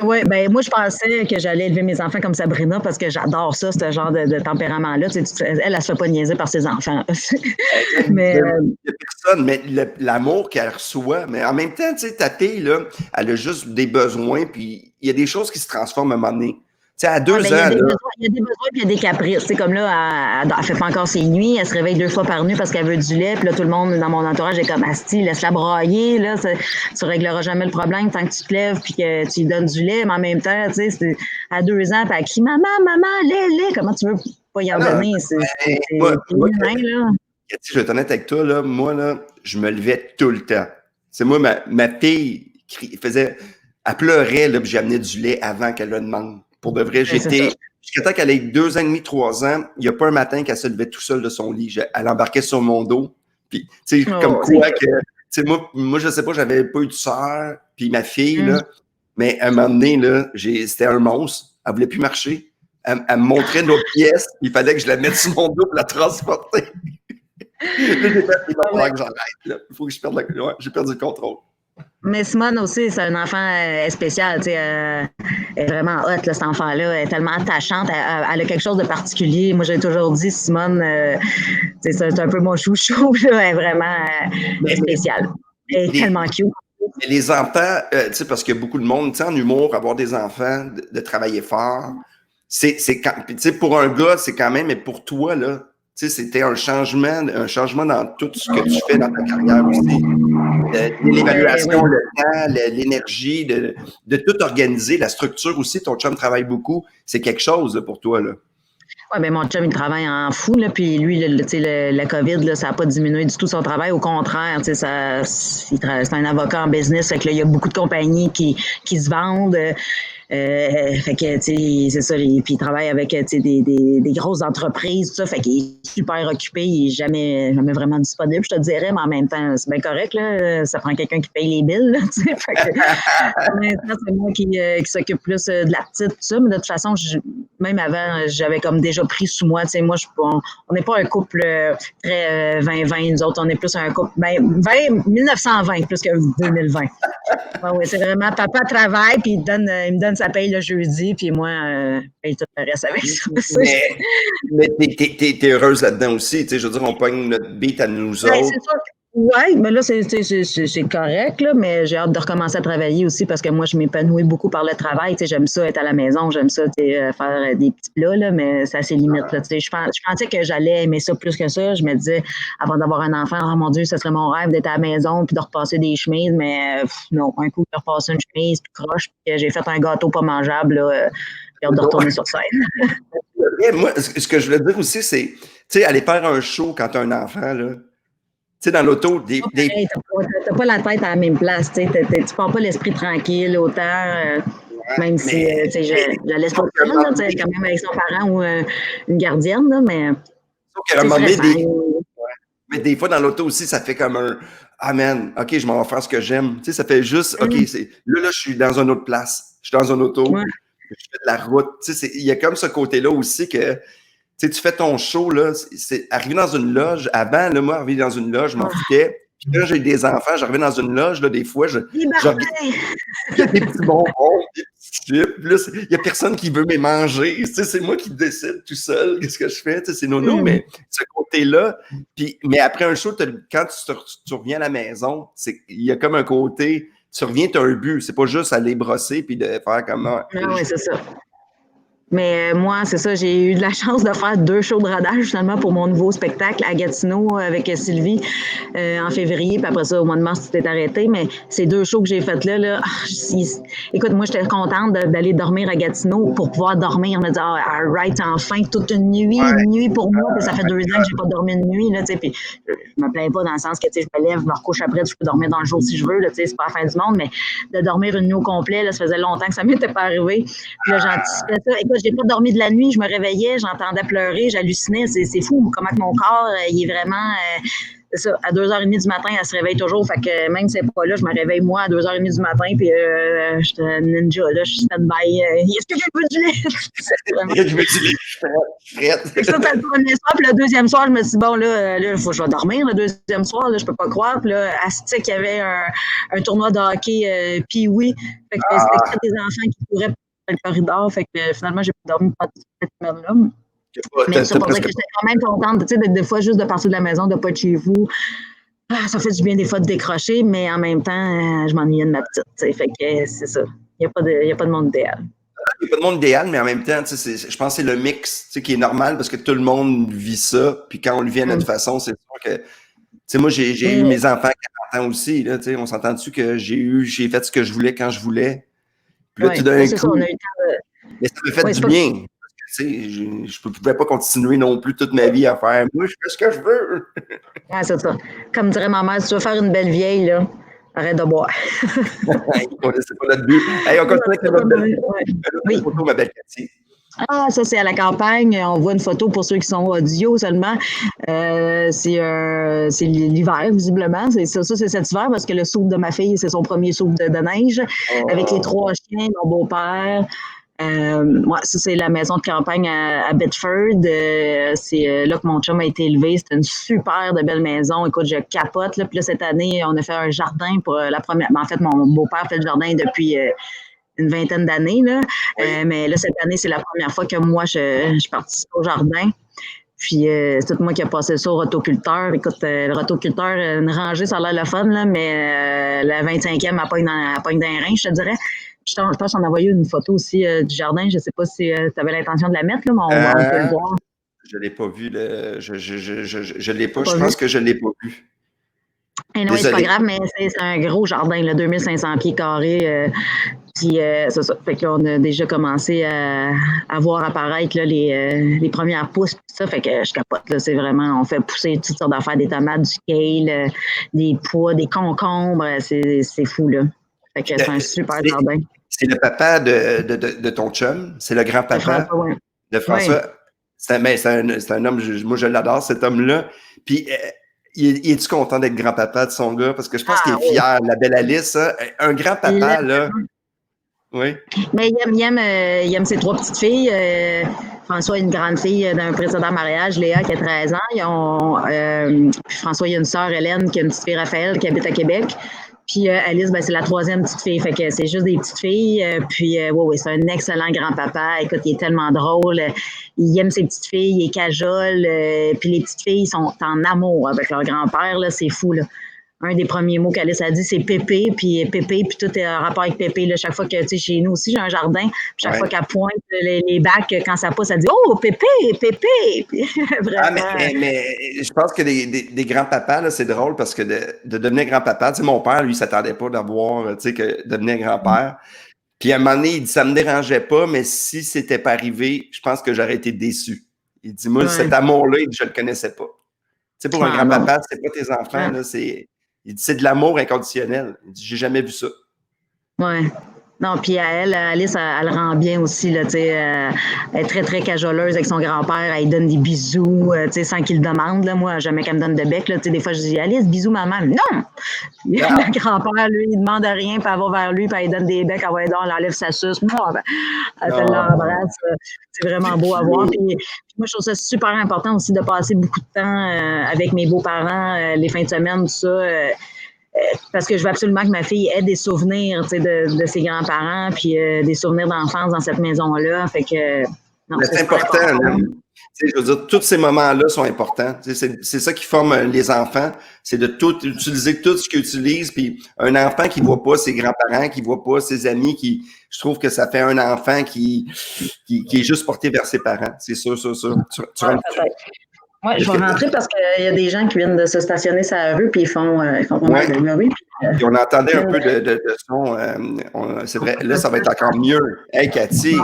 Oui, ben moi, je pensais que j'allais élever mes enfants comme Sabrina parce que j'adore ça, ce genre de tempérament-là. Tu sais, elle se fait pas niaiser par ses enfants. Mais il y a personne, mais l'amour qu'elle reçoit, mais en même temps, tu sais, ta fille, là, elle a juste des besoins, puis il y a des choses qui se transforment à un moment donné. Tu sais, à 2 ans, il y a des besoins, puis il y a des caprices. C'est comme là, elle fait pas encore ses nuits, elle se réveille 2 fois par nuit parce qu'elle veut du lait, puis là, tout le monde dans mon entourage est comme, Asti, laisse-la brailler, là, tu régleras jamais le problème tant que tu te lèves puis que tu lui donnes du lait, mais en même temps, tu sais, à 2 ans, puis elle crie, maman, lait, comment tu veux pas y en donner? C'est humain, là. Je vais être honnête avec toi, là, moi, là, je me levais tout le temps. C'est moi, ma fille elle pleurait, là, puis j'amenais du lait avant qu'elle le demande. Pour de vrai, j'étais jusqu'à temps qu'elle ait 2 ans et demi, 3 ans, il n'y a pas un matin qu'elle se levait tout seule de son lit. Elle embarquait sur mon dos. Puis, tu sais, comme quoi que, tu sais, moi, je sais pas, j'avais pas eu de sœur, puis ma fille, là, mais à un moment donné, là, c'était un monstre. Elle voulait plus marcher. Elle me montrait notre pièce. Il fallait que je la mette sur mon dos pour la transporter. Là, j'ai fait, il va falloir que j'arrête, là. Il faut que je perde j'ai perdu le contrôle. Mais Simone aussi, c'est un enfant spécial, tu sais, elle est vraiment hot, là, cet enfant-là, elle est tellement attachante, elle a quelque chose de particulier. Moi, j'ai toujours dit, Simone, c'est un peu mon chouchou, là, elle est vraiment spéciale. Elle est tellement cute. Mais les enfants, tu sais, parce qu'il y a beaucoup de monde, tu sais, en humour, avoir des enfants, de travailler fort, tu sais, pour un gars, c'est quand même, mais pour toi, là, tu sais, c'était un changement dans tout ce que tu fais dans ta carrière aussi. L'évaluation, le temps, l'énergie, de tout organiser, la structure aussi. Ton chum travaille beaucoup. C'est quelque chose là, pour toi, là. Oui, bien, mon chum, il travaille en fou, là, puis lui, la COVID, là, ça n'a pas diminué du tout son travail. Au contraire, c'est un avocat en business, fait que là, il y a beaucoup de compagnies qui se vendent. Fait que, tu sais, c'est ça. Puis il travaille avec, des grosses entreprises, tout ça. Fait qu'il est super occupé. Il est jamais vraiment disponible, je te dirais, mais en même temps, c'est bien correct, là. Ça prend quelqu'un qui paye les billes, là, tu sais. Fait que, maintenant, c'est moi qui s'occupe plus de la petite, tout ça. Mais de toute façon, même avant, j'avais comme déjà pris sous moi, tu sais. Moi, on n'est pas un couple très 20-20. Nous autres, on est plus un couple, 1920 plus que 2020. Oui, c'est vraiment papa travaille, puis il me donne sa paye le jeudi, puis moi, paye tout le reste avec ça. Mais t'es heureuse là-dedans aussi, tu sais, je veux dire, on pogne notre beat à nous autres. C'est sûr. Oui, mais là, c'est correct, là, mais j'ai hâte de recommencer à travailler aussi parce que moi, je m'épanouis beaucoup par le travail. Tu sais, j'aime ça être à la maison, j'aime ça faire des petits plats, là, mais ça a ses limites. Là, tu sais, je pensais que j'allais aimer ça plus que ça. Je me disais, avant d'avoir un enfant, oh mon Dieu, ce serait mon rêve d'être à la maison puis de repasser des chemises, mais non, un coup, de repasser une chemise puis croche, puis j'ai fait un gâteau pas mangeable, là, j'ai hâte de retourner sur scène. Moi, ce que je voulais dire aussi, c'est, tu sais, aller faire un show quand tu as un enfant, là. Tu sais, dans l'auto, t'as pas la tête à la même place, tu pars pas l'esprit tranquille autant, même si, tu sais, je laisse pas le temps, tu sais, quand même avec son parent ou une gardienne, là, mais. Mais des fois, dans l'auto aussi, ça fait comme un ah man, OK, je m'en vais faire ce que j'aime. Tu sais, ça fait juste OK, là, je suis dans une autre place. Je suis dans une auto. Je fais de la route. Tu sais, il y a comme ce côté-là aussi que tu sais, tu fais ton show, là, c'est arriver dans une loge. Avant, là, moi, arriver dans une loge, je m'en foutais. Puis quand j'ai des enfants, j'arrivais dans une loge, là, des fois, il y a des petits bonbons, des petits chips. Là, il n'y a personne qui veut me manger. Tu sais, c'est moi qui décide tout seul qu'est-ce que je fais. Tu sais, c'est nono, mais ce côté-là. Mais après un show, quand tu reviens à la maison, il y a comme un côté, tu reviens, tu as un but. C'est pas juste aller brosser puis de faire comme... oui, c'est ça. Mais moi, c'est ça, j'ai eu de la chance de faire 2 shows de rodage justement pour mon nouveau spectacle à Gatineau avec Sylvie en février. Puis après ça, au mois de mars, tu t'es arrêté. Mais ces 2 shows que j'ai faits là, écoute, moi, j'étais contente d'aller dormir à Gatineau pour pouvoir dormir. On a dit, right, enfin, toute une nuit pour moi. Puis ça fait 2 ans que j'ai pas dormi une nuit. Là, puis je me plains pas dans le sens que je me lève, je me recouche après, je peux dormir dans le jour si je veux. Là, c'est pas la fin du monde. Mais de dormir une nuit au complet, là, ça faisait longtemps que ça m'était pas arrivé. Puis là, j'anticipais ça. Écoute, j'ai pas dormi de la nuit, je me réveillais, j'entendais pleurer, j'hallucinais. C'est fou comment que mon corps, il est vraiment... c'est ça, à 2h30 du matin, elle se réveille toujours. Fait que même si elle n'est pas là, je me réveille moi à 2h30 du matin, puis j'étais un ninja, là, je suis stand-by. Est-ce que j'ai pas du lait? Je me dis, je suis ça, c'était le premier soir, puis le deuxième soir, je me suis dit, bon, là, il faut que je vais dormir. Le deuxième soir, là, je peux pas croire. Puis là, à Stick, il y avait un tournoi de hockey, puis oui. Fait que c'était des enfants qui couraient le corridor, fait que finalement, j'ai pas dormi pendant cette semaine-là. Mais ça pour dire que j'étais quand même contente, tu sais, des fois, juste de partir de la maison, de pas être chez vous. Ça fait du bien des fois de décrocher, mais en même temps, je m'ennuyais de ma petite, tu sais, fait que c'est ça. Il n'y a pas de monde idéal. Il n'y a pas de monde idéal, mais en même temps, je pense que c'est le mix, tu sais, qui est normal parce que tout le monde vit ça, puis quand on le vit à notre façon, c'est sûr que, tu sais, moi, j'ai eu mes enfants à 40 ans aussi, là, tu sais, on s'entend dessus que j'ai fait ce que je voulais quand je voulais. Puis là, tout d'un coup, mais ça me fait du bien. Parce que, je ne pouvais pas continuer non plus toute ma vie à faire « moi, je fais ce que je veux ». Ouais, c'est ça. Comme dirait ma mère, si tu veux faire une belle vieille, là, arrête de boire. C'est pas notre but. Hey, on continue avec notre belle photo, ma belle Cathy. Ah, ça, c'est à la campagne. On voit une photo pour ceux qui sont audio seulement. C'est l'hiver, visiblement. C'est ça, c'est cet hiver parce que le soupe de ma fille, c'est son premier soupe de neige avec les 3 chiens, mon beau-père. Ouais, ça, c'est la maison de campagne à Bedford. C'est là que mon chum a été élevé. C'est une super de belle maison. Écoute, je capote. Là. Puis là, cette année, on a fait un jardin pour la première. En fait, mon beau-père fait le jardin depuis une vingtaine d'années. Là. Oui. Mais là, cette année, c'est la première fois que moi, je participe au jardin. Puis c'est tout moi qui a passé ça au rotoculteur. Écoute, le rotoculteur, une rangée, ça a l'air le fun, là, mais la 25e, elle pogne dans les reins, je te dirais. Je pense qu'on a envoyé une photo aussi du jardin. Je sais pas si tu avais l'intention de la mettre, là, mais on peut le voir. Je l'ai pas vu. Je l'ai pas. Pas Je vu. pense que je l'ai pas vu. Anyway, c'est pas Désolé. grave, mais c'est un gros jardin, là, 2500 pieds carrés. Puis c'est ça. Fait qu'on a déjà commencé à voir apparaître là, les premières pousses. Tout ça, fait que je capote. Là, c'est vraiment, on fait pousser toutes sortes d'affaires, des tomates, du kale, des pois, des concombres. C'est fou, là. Fait que c'est un super jardin. C'est le papa de ton chum? C'est le grand-papa François, ouais. de François? Ouais. C'est un homme, moi je l'adore, cet homme-là. Puis, il est-tu content d'être grand-papa de son gars? Parce que je pense qu'il est fier, la belle Alice. Hein? Un grand-papa, là. Oui. Mais il aime ses 3 petites filles. François a une grande fille d'un précédent mariage, Léa, qui a 13 ans. Puis François, il y a une sœur, Hélène, qui a une petite fille, Raphaël, qui habite à Québec. Puis Alice, ben, c'est la 3e petite fille. Fait que c'est juste des petites filles. Oui, c'est un excellent grand-papa. Écoute, il est tellement drôle. Il aime ses petites filles, il est cajole. Puis les petites filles sont en amour avec leur grand-père. Là, c'est fou, là. Un des premiers mots qu'Alice a dit, c'est Pépé, puis tout est en rapport avec Pépé. Là, chaque fois que, tu sais, chez nous aussi, j'ai un jardin, puis chaque fois qu'elle pointe les bacs, quand ça pousse, elle dit « Oh, Pépé, Pépé! » Vraiment. Mais je pense que des grands-papas, là, c'est drôle parce que de devenir grand-papa, tu sais, mon père, lui, il s'attendait pas d'avoir, tu sais, que devenir grand-père. Puis à un moment donné, il dit « Ça me dérangeait pas, mais si c'était pas arrivé, je pense que j'aurais été déçu. » Il dit « Moi, cet amour-là, je le connaissais pas. » Tu sais, pour un grand-papa, c'est pas tes enfants, là, il dit, c'est de l'amour inconditionnel. Il dit, j'ai jamais vu ça. Ouais. Non, puis à elle, Alice, elle rend bien aussi, là, tu sais, elle est très, très cajoleuse avec son grand-père, elle lui donne des bisous, tu sais, sans qu'il le demande, là, moi, jamais qu'elle me donne de bec, là, tu sais, des fois, je dis, Alice, bisous, maman, non! Le grand-père, lui, il demande rien, puis elle va vers lui, puis elle lui donne des becs, elle va donc, elle enlève sa suce, moi, ben, elle te l'embrasse, c'est vraiment beau à voir, puis moi, je trouve ça super important aussi de passer beaucoup de temps avec mes beaux-parents, les fins de semaine, tout ça, parce que je veux absolument que ma fille ait des souvenirs de ses grands-parents, puis des souvenirs d'enfance dans cette maison-là. Fait que, non, c'est important. Je veux dire, tous ces moments-là sont importants. C'est ça qui forme les enfants. C'est de tout utiliser tout ce qu'ils utilisent. Puis un enfant qui voit pas ses grands-parents, qui voit pas ses amis, je trouve que ça fait un enfant qui est juste porté vers ses parents. C'est sûr. Oui, je vais rentrer parce qu'il y a des gens qui viennent de se stationner sur la rue puis ils font vraiment de bruit. Puis on entendait un peu de son. C'est vrai, là, ça va être encore mieux. Hey, Cathy!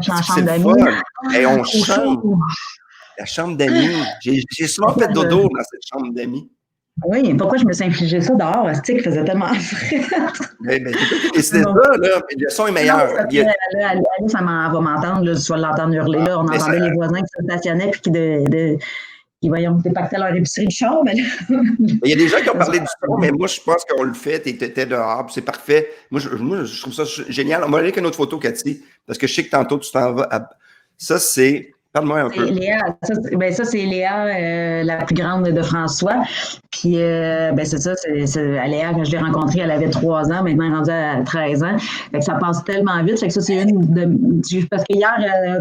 C'est le fun. Hey, on chante. La chambre d'amis. J'ai souvent fait dodo dans cette chambre d'amis. Oui, pourquoi je me suis infligé ça dehors? Il faisait tellement frais. Mais c'est ça, là. Mais le son est meilleur. Alice, ça va m'entendre. Tu vas l'entendre hurler. Là. On entendait les voisins qui se stationnaient puis qui dépactaient leur épicerie de char. Mais il y a des gens qui ont parlé du son, mais moi, je pense qu'on le fait. Tu étais dehors, c'est parfait. Moi, je trouve ça génial. On va aller avec une autre photo, Cathy, parce que je sais que tantôt, tu t'en vas. Ça, c'est... Parle-moi un peu. Léa, ça c'est Léa, la plus grande de François. Puis, c'est ça, Léa, quand je l'ai rencontrée, elle avait 3 ans, maintenant elle est rendue à 13 ans. Fait que ça passe tellement vite. Fait que ça, c'est parce que hier,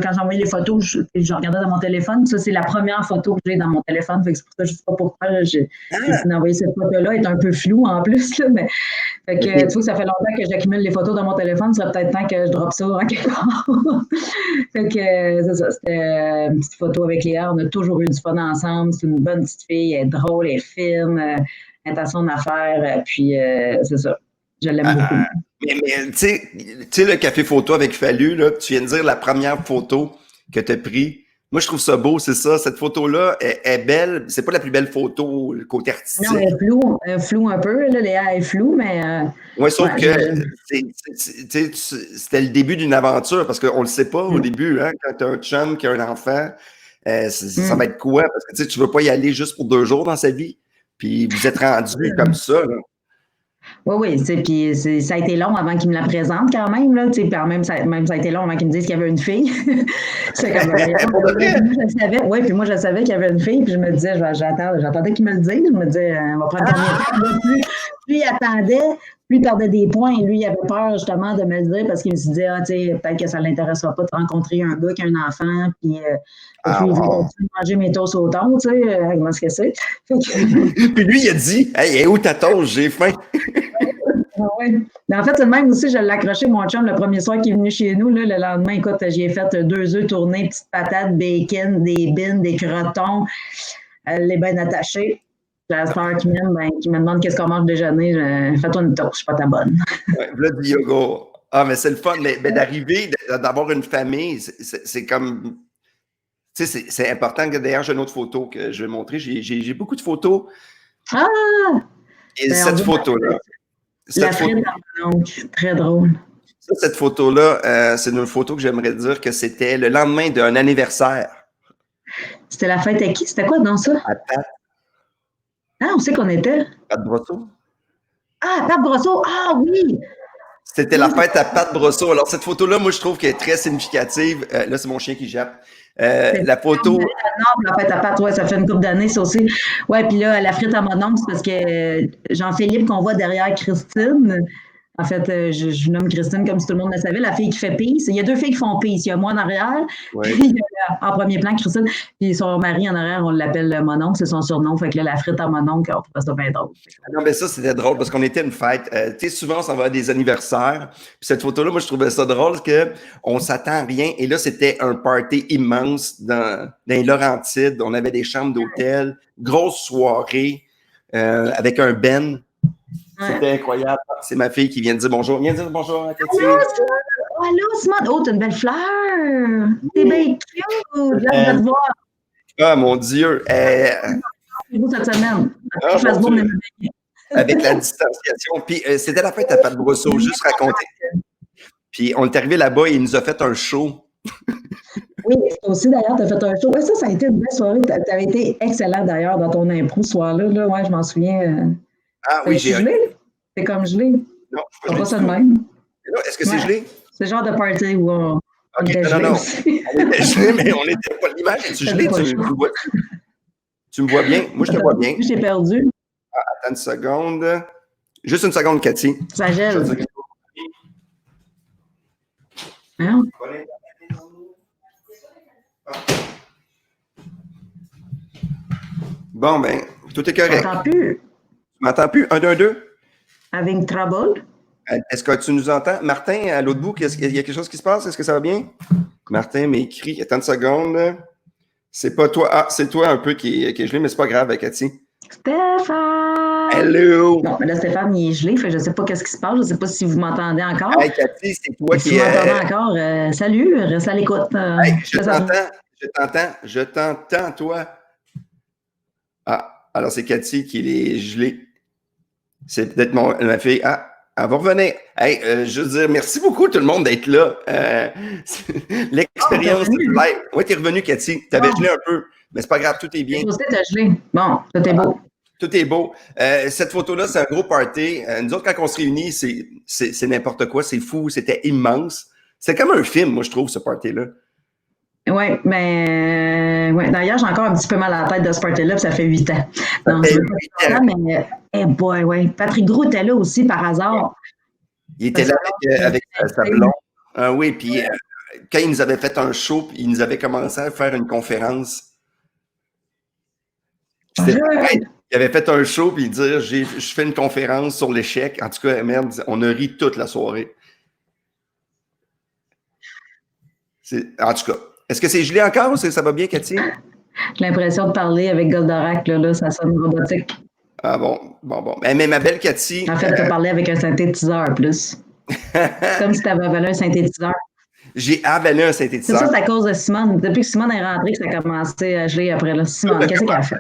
quand j'ai envoyé les photos, je regardais dans mon téléphone. Ça, c'est la première photo que j'ai dans mon téléphone. Fait que c'est pour ça que je ne sais pas pourquoi j'ai envoyé cette photo-là. Elle est un peu floue en plus. Là, mais, fait que, tu vois, ça fait longtemps que j'accumule les photos dans mon téléphone. Ça serait peut-être temps que je droppe ça en quelque part. Fait que, c'est ça, c'était une petite photo avec Léa. On a toujours eu du fun ensemble. C'est une bonne petite fille. Elle est drôle, elle est fine, elle est à son affaire. Puis, c'est ça. Je l'aime beaucoup. Mais tu sais, le café photo avec Fallu, là, tu viens de dire la première photo que tu as prise. Moi, je trouve ça beau, c'est ça. Cette photo-là est belle. C'est pas la plus belle photo, le côté artistique. Non, elle est floue un peu. Là, Léa est floue, mais. Oui, sauf que c'était le début d'une aventure parce qu'on le sait pas au début, hein, quand tu as un chum qui a un enfant, ça va être quoi? Parce que tu veux pas y aller juste pour 2 jours dans sa vie. Puis vous êtes rendu comme ça, là. Oui, puis ça a été long avant qu'il me la présente quand même, là, puis même ça a été long avant qu'il me dise qu'il y avait une fille. C'est comme, puis moi, je savais qu'il y avait une fille, puis je me disais, j'attendais qu'il me le dise, je me disais, on va prendre combien de temps. Plus il attendait, plus il perdait des points, et lui, il avait peur justement de me le dire, parce qu'il me disait, peut-être que ça ne l'intéressera pas de rencontrer un gars qui a un enfant, puis il continue de manger mes toasts au thon, tu sais, comment est-ce que c'est? Puis lui, il a dit, hey, où ta toast? J'ai faim. Ouais. Mais en fait, c'est le même aussi, je l'ai accroché, mon chum, le premier soir qu'il est venu chez nous. Là, le lendemain, écoute, j'ai fait 2 œufs tournés, petites patates, bacon, des bines, des crotons. Elle est bien attachée. La sœur qui me demande qu'est-ce qu'on mange déjeuner. Fais-toi une toast, je suis pas ta bonne. Ouais, là, du yoga. Ah, mais c'est le fun. Mais d'arriver, d'avoir une famille, c'est comme. Tu sais, c'est important que d'ailleurs, j'ai une autre photo que je vais montrer. J'ai beaucoup de photos. Ah! Et cette photo-là. La frite dans mon oncle, très drôle. Ça, cette photo-là, c'est une photo que j'aimerais dire que c'était le lendemain d'un anniversaire. C'était la fête à qui? C'était quoi dans ça? À Pat. Ah, on sait qu'on était. Pat Brosseau. Ah, Pat Brosseau! Ah oui! C'était la fête à Pat Brosseau. Alors, cette photo-là, moi, je trouve qu'elle est très significative. Là, c'est mon chien qui jappe. La photo. La fête à Pat, ouais, ça fait une couple d'années, ça aussi. Ouais, puis là, la frite à mon oncle, c'est parce que Jean-Philippe, qu'on voit derrière Christine, en fait, je nomme Christine comme si tout le monde le savait, la fille qui fait Peace. Il y a 2 filles qui font Peace. Il y a moi en arrière, puis il y a en premier plan Christine, puis son mari en arrière, on l'appelle mon oncle, c'est son surnom. Fait que là, la frite à mon oncle, on trouve ça bien drôle. Non, mais ça, c'était drôle parce qu'on était une fête. Tu sais, souvent, on s'en va à des anniversaires. Puis cette photo-là, moi, je trouvais ça drôle parce qu'on s'attend à rien. Et là, c'était un party immense dans les Laurentides. On avait des chambres d'hôtel, grosse soirée avec un Ben. C'était incroyable. C'est ma fille qui vient de dire bonjour. Viens dire bonjour à Cathy. Allô, Simone. Oh, t'as une belle fleur. T'es bien cute. Là, je vais te voir. Ah, mon Dieu. Cette semaine. Avec la distanciation. Puis c'était la fête à Pat Brosseau, juste raconter. Puis on est arrivé là-bas et il nous a fait un show. Oui, aussi d'ailleurs, tu as fait un show. Ouais, ça a été une belle soirée. Tu avais été excellent d'ailleurs dans ton impro ce soir-là. Là. Ouais, je m'en souviens. Ah oui, j'ai. C'est comme gelé. Non, je ne pas ça de même. Est-ce que c'est gelé? C'est le genre de party où on était gelé. Non. On était gelé, mais on n'était pas. L'image est-tu gelée? Tu me vois bien? Moi, je te vois bien. J'ai perdu. Ah, attends une seconde. Juste une seconde, Cathy. Ça gèle. Hein? Bon, ben, tout est correct. Tu m'entends plus? Tu m'entends plus? 1, 2, 2? Having trouble? Est-ce que tu nous entends? Martin, à l'autre bout, il y a quelque chose qui se passe? Est-ce que ça va bien? Martin m'écrit. Attends une seconde. C'est pas toi. Ah, c'est toi un peu qui est gelé, mais c'est pas grave, Cathy. Stéphane! Hello! Non, mais là, Stéphane, il est gelé. Fait que je ne sais pas qu'est-ce qui se passe. Je ne sais pas si vous m'entendez encore. Hey, Cathy, c'est toi qui Si vous m'entendez encore, salut, reste à l'écoute. Hey, je t'entends, toi. Ah, alors c'est Cathy qui est gelée. C'est peut-être ma fille. Ah, elle va revenir. Hey, je veux dire, merci beaucoup tout le monde d'être là. L'expérience de live. Oui, t'es revenu, Cathy. T'avais gelé un peu, mais c'est pas grave, tout est bien. T'as gelé. Bon, tout est beau. Tout est beau. Cette photo-là, c'est un gros party. Nous autres, quand on se réunit, c'est n'importe quoi. C'est fou. C'était immense. C'est comme un film, moi, je trouve, ce party-là. Oui, mais d'ailleurs, j'ai encore un petit peu mal à la tête de ce party-là, puis ça fait 8 ans. Donc, mais boy, ouais. Patrick Gros était là aussi par hasard. Il était là avec sa blonde. Oui, puis quand il nous avait fait un show, il nous avait commencé à faire une conférence. Il avait fait un show, puis il disait je fais une conférence sur l'échec. En tout cas, merde, on a ri toute la soirée. En tout cas, est-ce que c'est gelé encore ou ça va bien, Cathy? J'ai l'impression de parler avec Goldorak, là, ça sonne robotique. Ah bon. Mais ma belle Cathy. En fait, tu as parlé avec un synthétiseur plus. C'est comme si tu avais avalé un synthétiseur. J'ai avalé un C'est synthétiseur. ça, c'est à cause de Simone. Depuis que Simone est rentrée, ça a commencé à geler après. Là. Simone, qu'est-ce qu'elle a fait?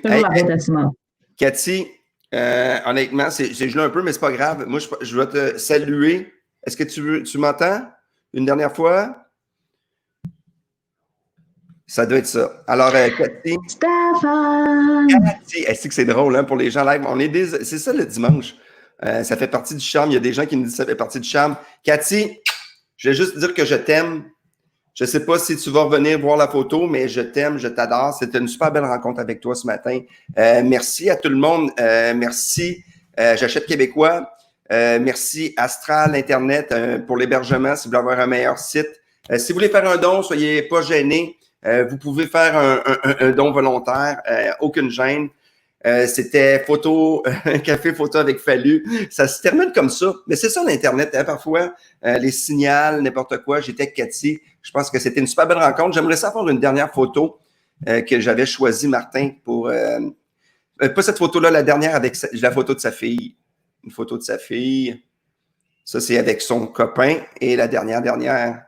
Toujours la faute à Simone. Cathy, honnêtement, c'est gelé un peu, mais c'est pas grave. Moi, je vais te saluer. Est-ce que tu m'entends une dernière fois? Ça doit être ça. Alors, Cathy. Stéphane! Cathy, est-ce que c'est drôle hein, pour les gens live? C'est ça le dimanche. Ça fait partie du charme. Il y a des gens qui me disent que ça fait partie du charme. Cathy, je vais juste dire que je t'aime. Je ne sais pas si tu vas revenir voir la photo, mais je t'aime, je t'adore. C'était une super belle rencontre avec toi ce matin. Merci à tout le monde. Merci J'achète québécois. Merci Astral Internet pour l'hébergement si vous voulez avoir un meilleur site. Si vous voulez faire un don, soyez pas gênés. Vous pouvez faire un don volontaire, aucune gêne. C'était un café photo avec Fallu. Ça se termine comme ça. Mais c'est ça l'Internet. Hein, parfois, les signals, n'importe quoi. J'étais avec Cathy. Je pense que c'était une super belle rencontre. J'aimerais savoir une dernière photo que j'avais choisie, Martin, pour... pas cette photo-là, la dernière avec la photo de sa fille. Une photo de sa fille. Ça, c'est avec son copain. Et la dernière.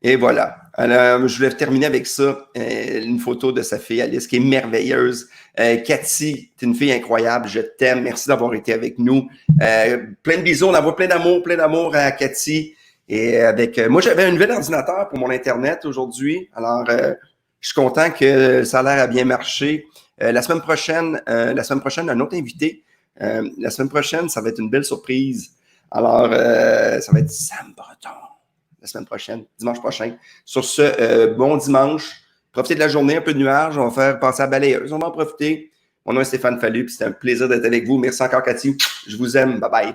Et voilà. Alors, je voulais terminer avec ça, une photo de sa fille Alice qui est merveilleuse. Cathy, tu es une fille incroyable, je t'aime, merci d'avoir été avec nous. Plein de bisous, on envoie plein d'amour à Cathy. Et moi, j'avais un nouvel ordinateur pour mon Internet aujourd'hui. Alors, je suis content que ça a l'air à bien marcher. La semaine prochaine, un autre invité. La semaine prochaine, ça va être une belle surprise. Alors, ça va être Sam Breton. La semaine prochaine, dimanche prochain. Sur ce, bon dimanche. Profitez de la journée, un peu de nuages. On va faire passer à balayeuse. On va en profiter. Mon nom est Stéphane Fallu, puis c'était un plaisir d'être avec vous. Merci encore, Cathy. Je vous aime. Bye bye.